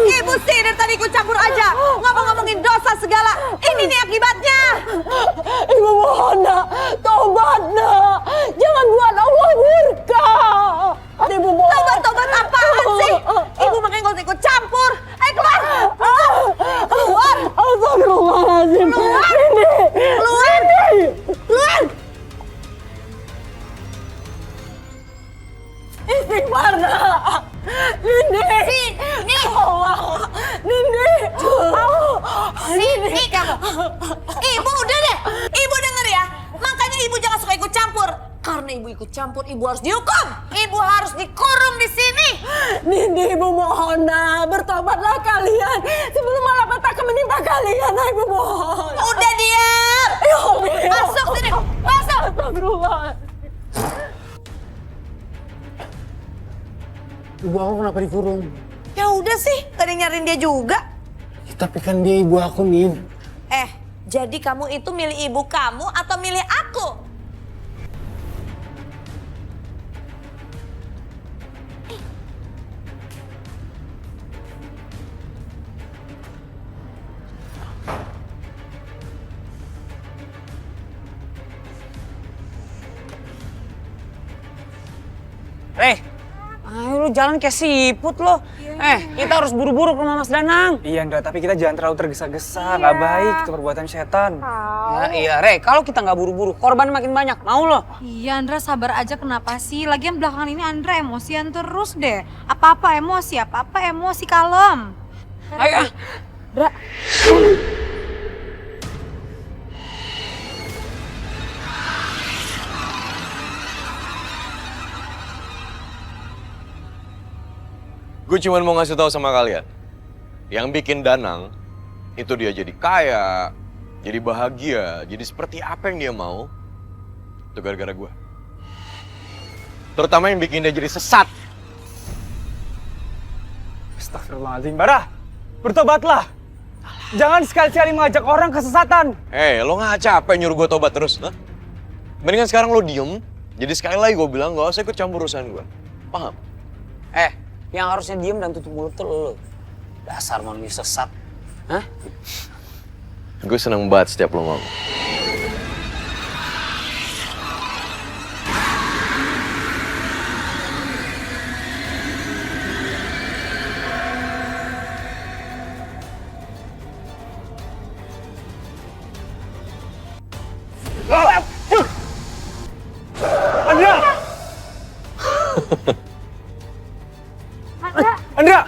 Ibu sih dari tadi ikut campur aja. Ngomongin dosa segala. Ini nih akibatnya. Ibu mohon nak, tobat nak. Jangan buat Allah murka. Ibu mohon. Tobat apaan sih? Ibu makanya nggak usah ikut campur. Ayo keluar. Keluar. Astagfirullahaladzim. Keluar. Istighfar nak. Nindi. Sini. Allah. Nindi. Sini kamu. Ibu udah deh. Ibu denger ya. Makanya ibu jangan suka ikut campur. Karena ibu ikut campur, ibu harus dihukum. Ibu harus dikurung di sini. Nindi, ibu mohon nak, bertobatlah kalian sebelum malapetaka menimpa kalian. Ibu mohon. Udah diam. Masuk sini. Masuk. Astagfirullah. Ibu aku kenapa dikurung? Ya udah sih, gak ada yang nyariin dia juga. Ya, tapi kan dia ibu aku, Nin. Jadi kamu itu milih ibu kamu atau milih aku? Ayo lu jalan kayak siput lo. Kita harus buru-buru ke rumah Mas Danang. Iya Ndra, tapi kita jangan terlalu tergesa-gesa, nggak baik, itu perbuatan setan. Ya, iya Re, kalau kita nggak buru-buru, korban makin banyak, mau lo? Iya Andra sabar aja, kenapa sih? Lagian belakangan ini Andra emosian terus deh. Apa-apa emosi, kalem. Ayo. Andra. Gue cuma mau ngasih tahu sama kalian, yang bikin Danang itu dia jadi kaya, jadi bahagia, jadi seperti apa yang dia mau, itu gara-gara gue. Terutama yang bikin dia jadi sesat. Astagfirullahaladzim, Barah, bertobatlah. Jangan sekali-sekali mengajak orang kesesatan. Lo nggak capek nyuruh gue tobat terus, huh? Mendingan sekarang lo diem, jadi sekali lagi gue bilang gak usah ikut campur urusan gue, paham? Yang harusnya diem dan tutup mulut tuh lo. Dasar manusia sesat. Hah? Gue seneng banget setiap lo ngomong. Andra!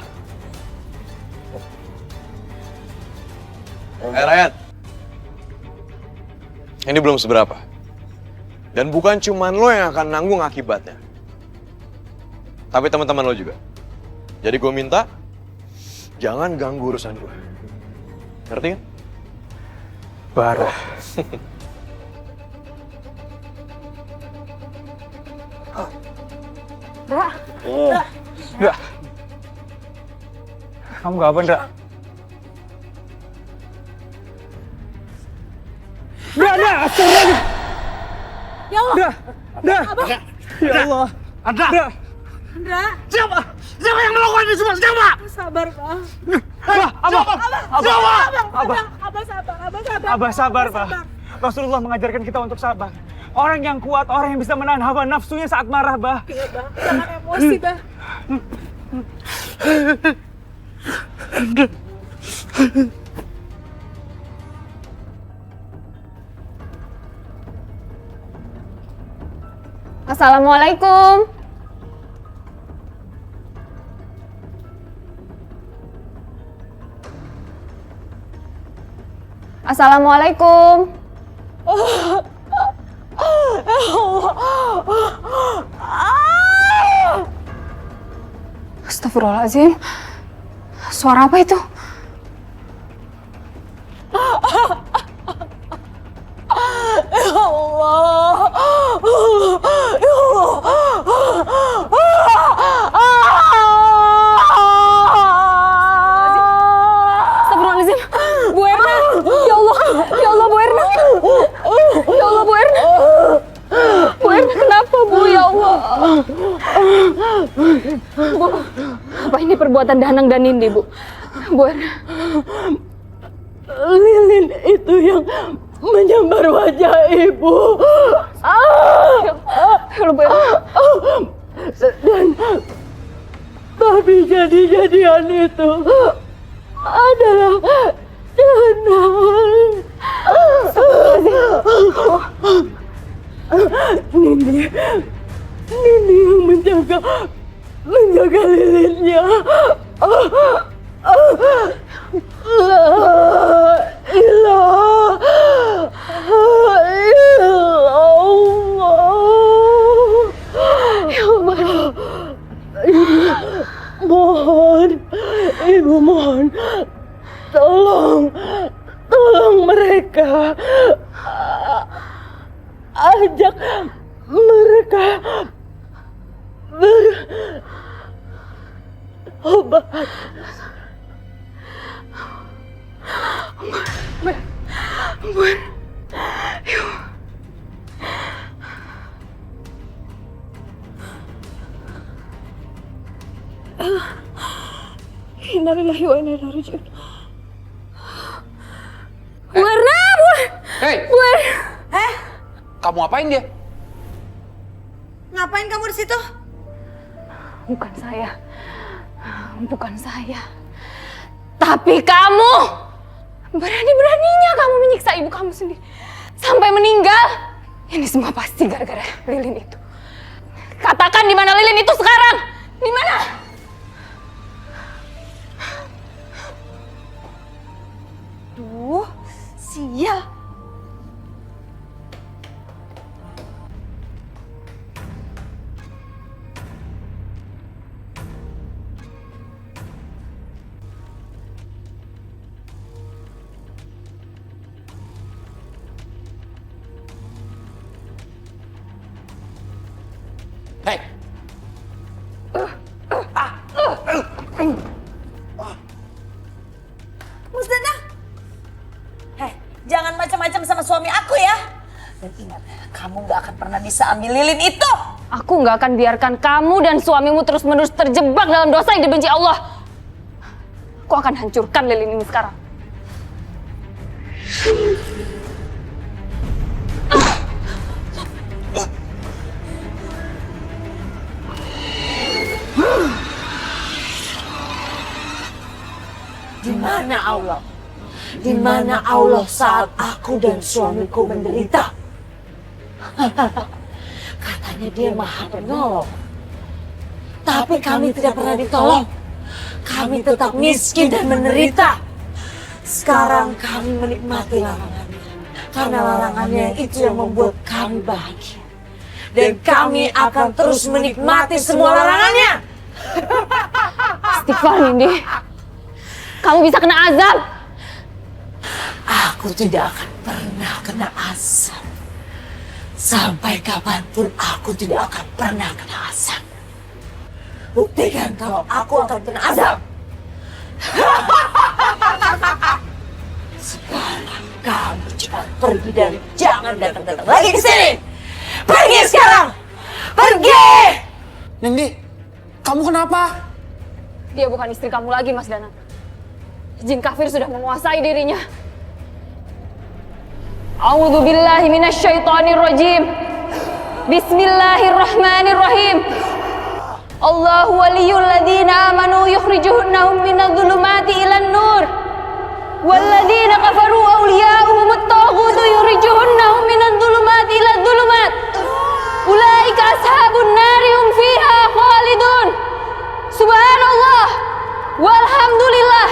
Ryan, ini belum seberapa. Dan bukan cuman lo yang akan nanggung akibatnya. Tapi teman-teman lo juga. Jadi gue minta, jangan ganggu urusan gue. Ngerti kan? Barah. Ndra. Kamu gak apa, Ndra? Ndra, astagfirullah. Ya Allah. Ndra. Ya Allah. Andra. Andra. Siapa yang melakukan ini semua? Siapa? Sabar, Pak. Abah sabar, Pak. Rasulullah mengajarkan kita untuk sabar. Orang yang kuat, orang yang bisa menahan hawa nafsunya saat marah, Bah. Iya, Bah. Jangan emosi, Bah. Assalamualaikum. Assalamualaikum. Astagfirullahaladzim. Suara apa itu? Ya Allah. Ya Astagfirullahaladzim. Bu Erna. Ya Allah. Ya Allah, Bu Erna. Ya Allah, Bu Erna. Bu Erna, kenapa, Bu? Ya Allah. Bu, apa ini perbuatan Danang dan Nindi, Bu? Bu Erna. Lilin itu yang menyambar wajah Ibu. Ya Allah, Bu Erna. Dan babi jadi-jadian itu adalah Danang. Nindi yang menjaga lilinnya. La ilaha illallah. Ya Allah. Ibu mohon, tolong mereka, ajak mereka berobat. Innalillahi wa inna ilaihi raji'un. Bu Erna, Hei, Bu Erna. kamu apain dia? Ngapain kamu di situ? Bukan saya. Bukan saya. Tapi kamu! Berani-beraninya kamu menyiksa ibu kamu sendiri. Sampai meninggal. Ini semua pasti gara-gara lilin itu. Katakan di mana lilin itu sekarang? Di mana? Duh, sial. Hei! Musdanah! Hei, jangan macam-macam sama suami aku ya. Dan ingat, kamu gak akan pernah bisa ambil lilin itu. Aku nggak akan biarkan kamu dan suamimu terus-menerus terjebak dalam dosa yang dibenci Allah. Aku akan hancurkan lilin ini sekarang. Di mana Allah? Di mana Allah saat aku dan suamiku menderita? Katanya dia maha penolong. Tapi kami tidak pernah ditolong. Kami tetap miskin dan menderita. Sekarang kami menikmati larangannya. Karena larangannya itu yang membuat kami bahagia. Dan kami akan terus menikmati semua larangannya. Istighfar, Nindi. Kamu bisa kena azab. Aku tidak akan pernah kena azab. Sampai kapanpun aku tidak akan pernah kena azab. Buktikan kalau aku akan kena azab. Sekarang kamu cepat pergi dan jangan datang-datang lagi ke sini. Pergi sekarang. Pergi. Nindi, kamu kenapa? Dia bukan istri kamu lagi, Mas Danang. Jin kafir sudah menguasai dirinya. A'udzu billahi minasyaitonir rajim. Bismillahirrahmanirrahim. Allahu waliyul ladzina amanu yukhrijuhum minadh-dhulumati ilan nur. Walladzina kafaru awliya'uhumut taghutu yukhrijuhum minadh-dhulumati iladh-dhulumat. Ulaika ashabun nari hum fiha khalidun. Subhanallah walhamdulillah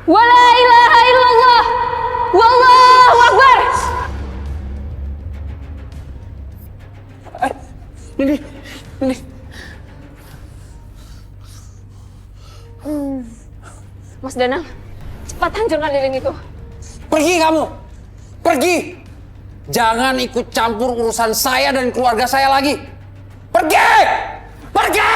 wala ilaha illallah wallahu akbar. Nindi. Mas Danang, cepat hancurkan lilin itu. Pergi kamu! Pergi! Jangan ikut campur urusan saya dan keluarga saya lagi. Pergi! Pergi!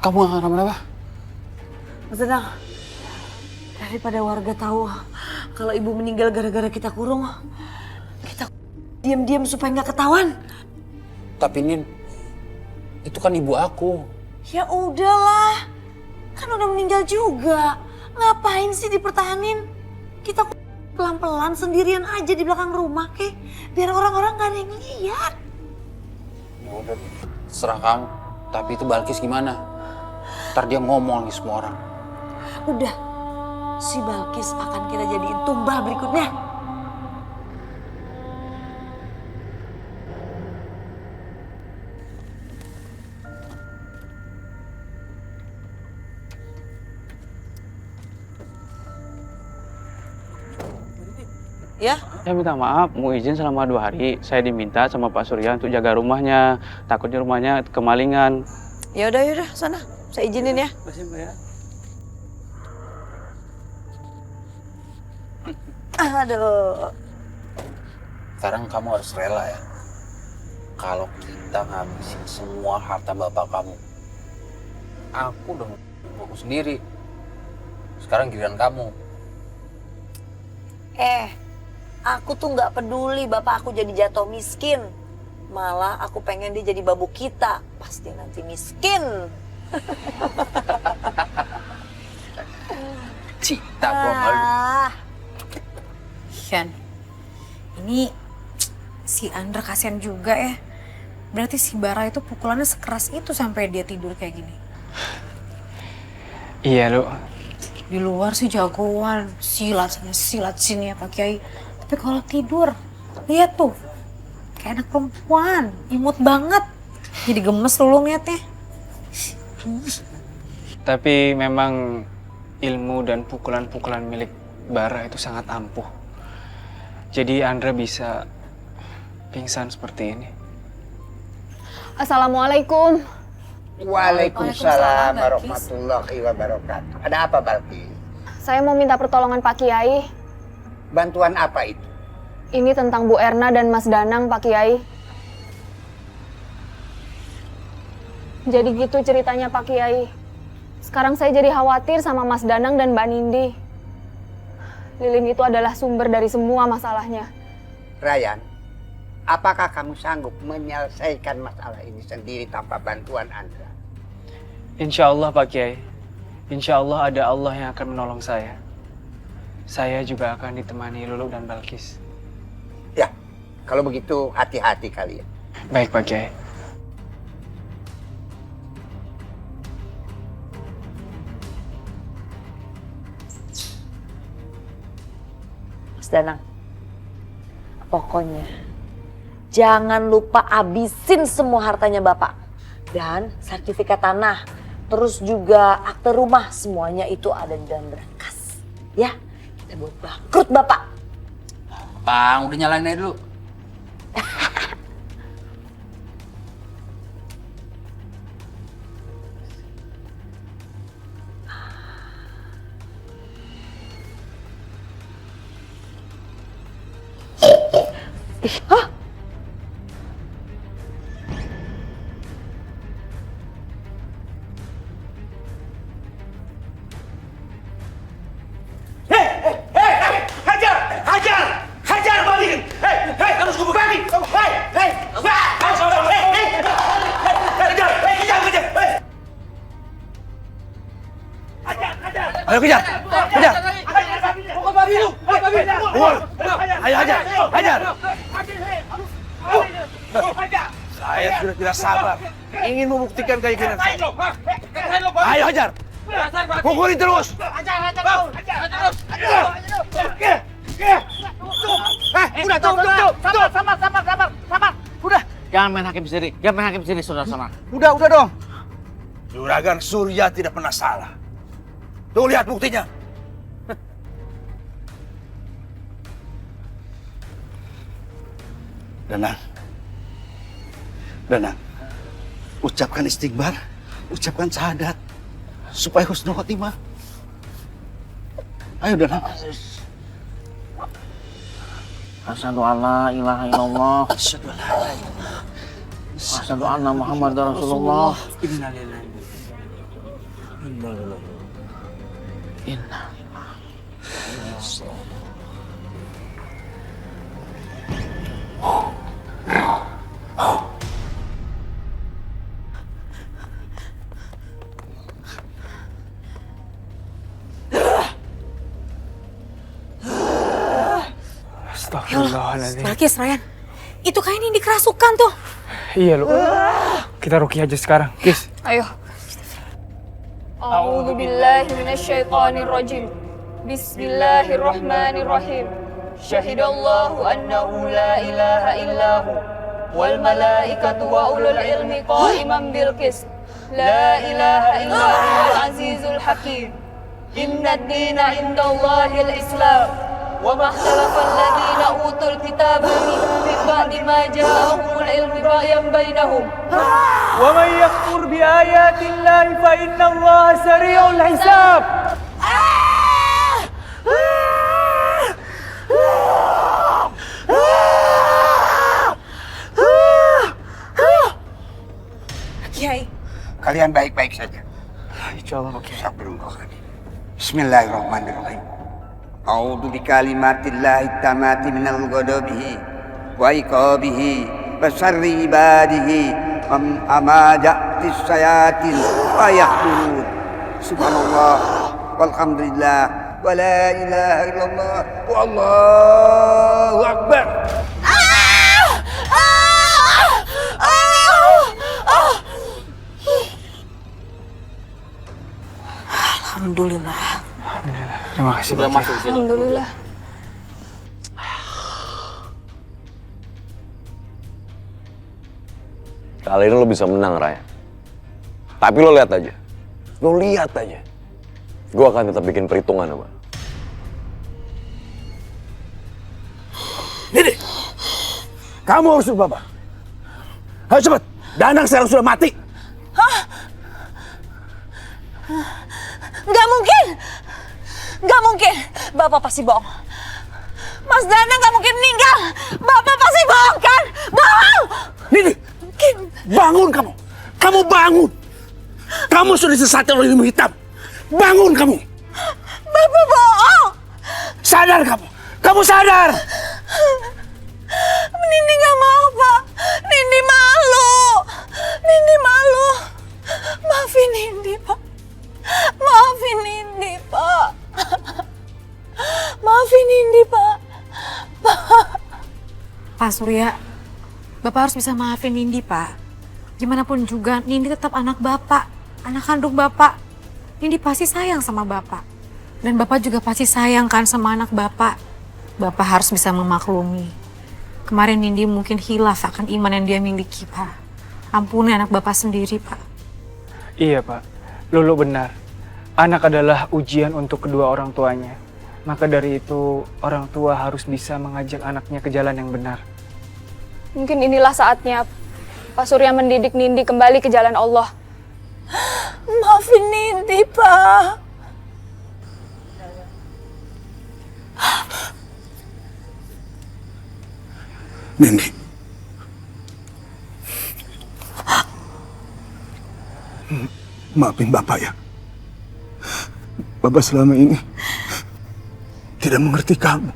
Kamu gak kenapa-napa? Mas Danang, daripada warga tahu kalau ibu meninggal gara-gara kita kurung, kita diam-diam supaya nggak ketahuan. Tapi Nin, itu kan ibu aku. Ya udahlah, kan udah meninggal juga. Ngapain sih dipertahanin? Kita pelan-pelan sendirian aja di belakang rumah, kek. Biar orang-orang gak ada yang lihat. Ya udah, serah kamu. Tapi itu Balkis gimana? Ntar dia ngomong nih semua orang. Udah, si Balkis akan kita jadiin tumbal berikutnya. Ya? Saya minta maaf, mau izin selama 2 hari. Saya diminta sama Pak Surya untuk jaga rumahnya. Takutnya rumahnya kemalingan. Ya udah, sana. Saya izinin ya. Makasih, Mbak ya. Aduh. Sekarang kamu harus rela ya. Kalau kita ngabisin semua harta bapak kamu. Aku udah mau sendiri. Sekarang giliran kamu. Aku tuh nggak peduli bapak aku jadi jatuh miskin. Malah aku pengen dia jadi babu kita. Pas dia nanti miskin. Cita gua malu. Hian, ini Si Andra kasihan juga ya. Berarti si Bara itu pukulannya sekeras itu sampai dia tidur kayak gini. Iya, Lu. Di luar sih jagoan, silat sana silat sini ya Pak Kiai. Tapi kalau tidur, lihat tuh, kayak anak perempuan, imut banget. Jadi gemes lu ngeliatnya. Tapi memang ilmu dan pukulan-pukulan milik Bara itu sangat ampuh. Jadi Andra bisa pingsan seperti ini. Assalamualaikum. Waalaikumsalam Balkis. warahmatullahi wabarakatuh. Ada apa, Balkis? Saya mau minta pertolongan Pak Kiai. Bantuan apa itu? Ini tentang Bu Erna dan Mas Danang, Pak Kiai. Jadi gitu ceritanya Pak Kiai. Sekarang saya jadi khawatir sama Mas Danang dan Mbak Nindi. Lilin itu adalah sumber dari semua masalahnya. Ryan, apakah kamu sanggup menyelesaikan masalah ini sendiri tanpa bantuan Andra? Insya Allah Pak Kiai. Insya Allah ada Allah yang akan menolong saya. Saya juga akan ditemani Lulu dan Balkis. Ya, kalau begitu hati-hati kalian. Baik Pak Kiai. Mas Danang, pokoknya jangan lupa abisin semua hartanya Bapak. Dan sertifikat tanah, terus juga akte rumah, semuanya itu ada di dalam berkas. Ya, kita buat bangkrut Bapak. Bang, udah nyalain aja dulu. Hah? Hajar balikin! Hei, harus gue bagi! Hei! Ayo kejar! Kejar! Pokok babi lu! Ayo hajar! Hajar! Saya sudah tidak sabar. Ingin membuktikan keyakinan saya. Ayo hajar! Pukulin terus! Udah, sabar. Udah. Jangan main hakim sendiri, saudara-saudara. Udah dong. Juragan Surya tidak pernah salah. Tuh lihat buktinya. Danang, ucapkan istighfar, ucapkan syahadat, supaya husnul khotimah. Ayo Danang. Asyhadu alla ilaha illallah. Asyhadu anna Muhammadar Rasulullah. Innalillahi. Inna. Astagfirullahaladzim. Balkis, Ryan. Itu kayaknya ini dikerasukan tuh. Iya Lu. Kita ruqyah aja sekarang, Kis. Ayo. A'udzu billahi minasyaitonir rajim. Bismillahirrahmanirrahim. Syahidallahu annahu la ilaha illahu wal malaikatu wa ulul ilmi qa'iman bil qist. La ilaha illallahul azizul hakim. Inna ad-dina 'indallahil islam. Wa ma ikhtalafa alladhina utul kitaba min ba'di ma ja'ahumul ilmu baghyan bainahum. Wa man yakfur bi ayatillahi fa innallaha sari'ul hisab. Kiai, kalian baik-baik saja. Insya Allah, Kiai. Bismillahirrahmanirrahim. A'udzu bikalimatillahi tamati minal ghadabihi wa iqabihi wa syarri ibadihi amaja'tis sayatin wa yahdurun. Subhanallah walhamdulillah wa la ilaha illallah wallahu akbar. Alhamdulillah. Terima kasih. Udah masuk sini. Alhamdulillah. Kali ini lo bisa menang, Raya. Tapi lo lihat aja. Lo lihat aja. Gue akan tetap bikin perhitungan sama lo. Nindi, kamu harus berubah. Ayo cepat, Danang sekarang sudah mati. Hah? Nggak mungkin! Nggak mungkin! Bapak pasti bohong. Mas Danang nggak mungkin meninggal! Bapak pasti bohong kan? Bohong! Nindi, bangun kamu! Kamu bangun! Kamu sudah disesatkan oleh ilmu hitam. Bangun kamu! Bapak bohong! Sadar kamu! Kamu sadar! Nindi nggak mau, Pak. Nindi malu. Nindi malu. Maafin Nindi, Pak. Maafin Nindi, Pak. Maafin Nindi, Pak. Pak Surya, Bapak harus bisa maafin Nindi, Pak. Gimana pun juga, Nindi tetap anak Bapak, anak kandung Bapak. Nindi pasti sayang sama Bapak. Dan Bapak juga pasti sayang kan sama anak Bapak. Bapak harus bisa memaklumi. Kemarin Nindi mungkin hilaf akan iman yang dia miliki, Pak. Ampuni anak Bapak sendiri, Pak. Iya, Pak. Lulu benar. Anak adalah ujian untuk kedua orang tuanya. Maka dari itu, orang tua harus bisa mengajak anaknya ke jalan yang benar. Mungkin inilah saatnya Pak Surya mendidik Nindi kembali ke jalan Allah. Maafin Nindi, Pak. Nindi. Maafin Bapak ya. Bapak selama ini tidak mengerti kamu.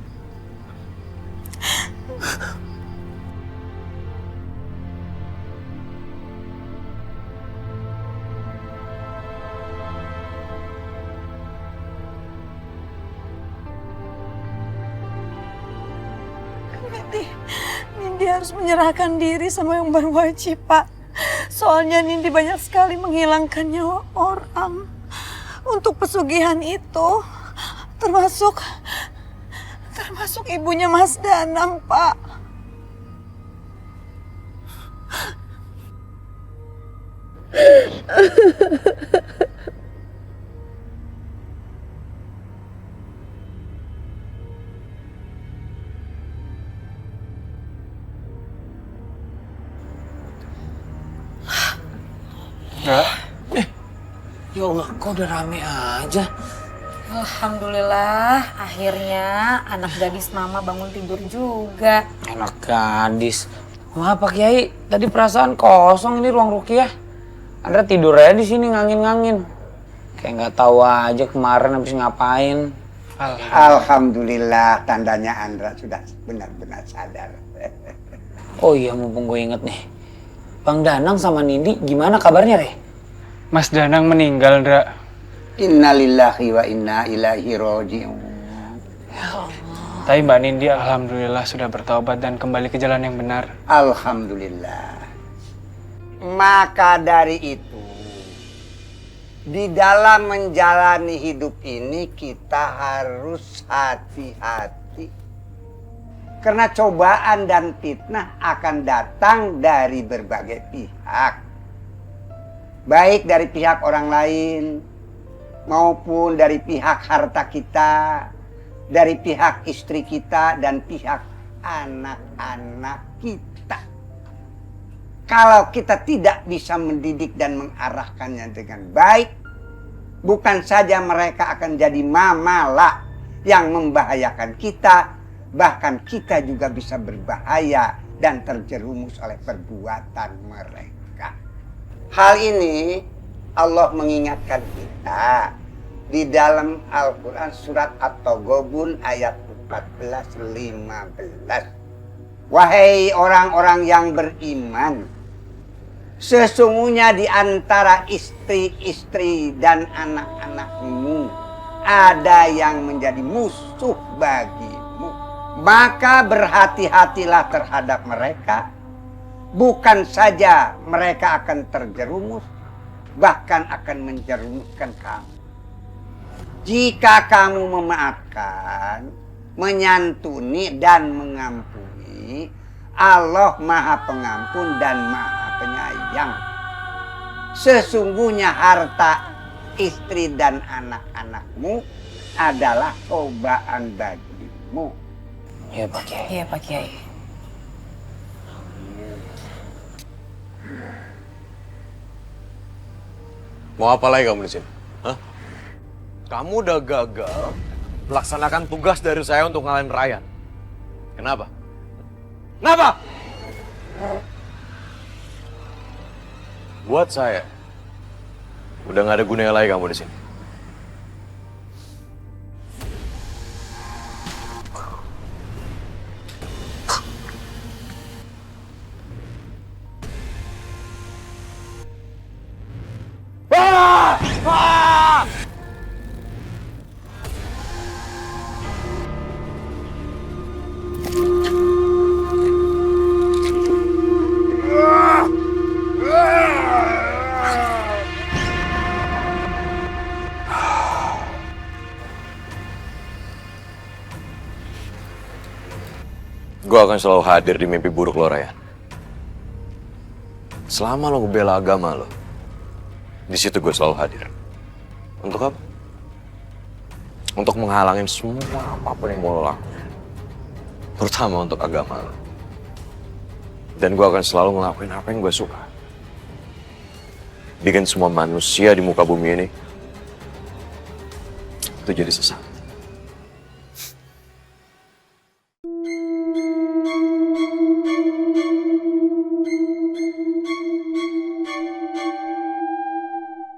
Nindi harus menyerahkan diri sama yang berwajib, Pak. Soalnya Nindi banyak sekali menghilangkan nyawa orang untuk pesugihan itu, termasuk ibunya Mas Danang, Pak. Ya Allah, kok udah rame aja? Alhamdulillah, akhirnya anak gadis mama bangun tidur juga. Anak gadis. Maaf Pak Kiai, tadi perasaan kosong ini ruang rukiah. Andra tidur aja di sini ngangin-ngangin. Kayak nggak tahu aja kemarin habis ngapain. Alhamdulillah, tandanya Andra sudah benar-benar sadar. Oh iya, mumpung gue inget nih. Bang Danang sama Nindi gimana kabarnya, Re? Mas Danang meninggal, Ndra. Innalillahi wa inna ilaihi roji'un. Tapi Mbak Nindi alhamdulillah sudah bertobat dan kembali ke jalan yang benar. Alhamdulillah. Maka dari itu, di dalam menjalani hidup ini kita harus hati-hati. Karena cobaan dan fitnah akan datang dari berbagai pihak. Baik dari pihak orang lain, maupun dari pihak harta kita, dari pihak istri kita, dan pihak anak-anak kita. Kalau kita tidak bisa mendidik dan mengarahkannya dengan baik, bukan saja mereka akan jadi mamalah yang membahayakan kita, bahkan kita juga bisa berbahaya dan terjerumus oleh perbuatan mereka. Hal ini Allah mengingatkan kita di dalam Al-Quran surat At-Taghabun ayat 14-15. Wahai orang-orang yang beriman, sesungguhnya di antara istri-istri dan anak-anakmu ada yang menjadi musuh bagimu. Maka berhati-hatilah terhadap mereka. Bukan saja mereka akan terjerumus, bahkan akan menjerumuskan kamu. Jika kamu memaafkan, menyantuni dan mengampuni, Allah Maha Pengampun dan Maha Penyayang. Sesungguhnya harta istri dan anak-anakmu adalah cobaan bagimu. Iya Pak Kiai. Iya Pak Kiai. Mau apa lagi kamu di sini? Hah? Kamu udah gagal melaksanakan tugas dari saya untuk ngalahin Ryan. Kenapa? Kenapa? Buat saya, udah nggak ada gunanya lagi kamu di sini. Gue akan selalu hadir di mimpi buruk lo, Ryan. Selama lo ngebela agama lo, di situ gue selalu hadir. Untuk apa? Untuk menghalangin semua apapun yang mau lo lakukan. Terutama untuk agama lo. Dan gue akan selalu ngelakuin apa yang gue suka. Bikin semua manusia di muka bumi ini itu jadi sesat.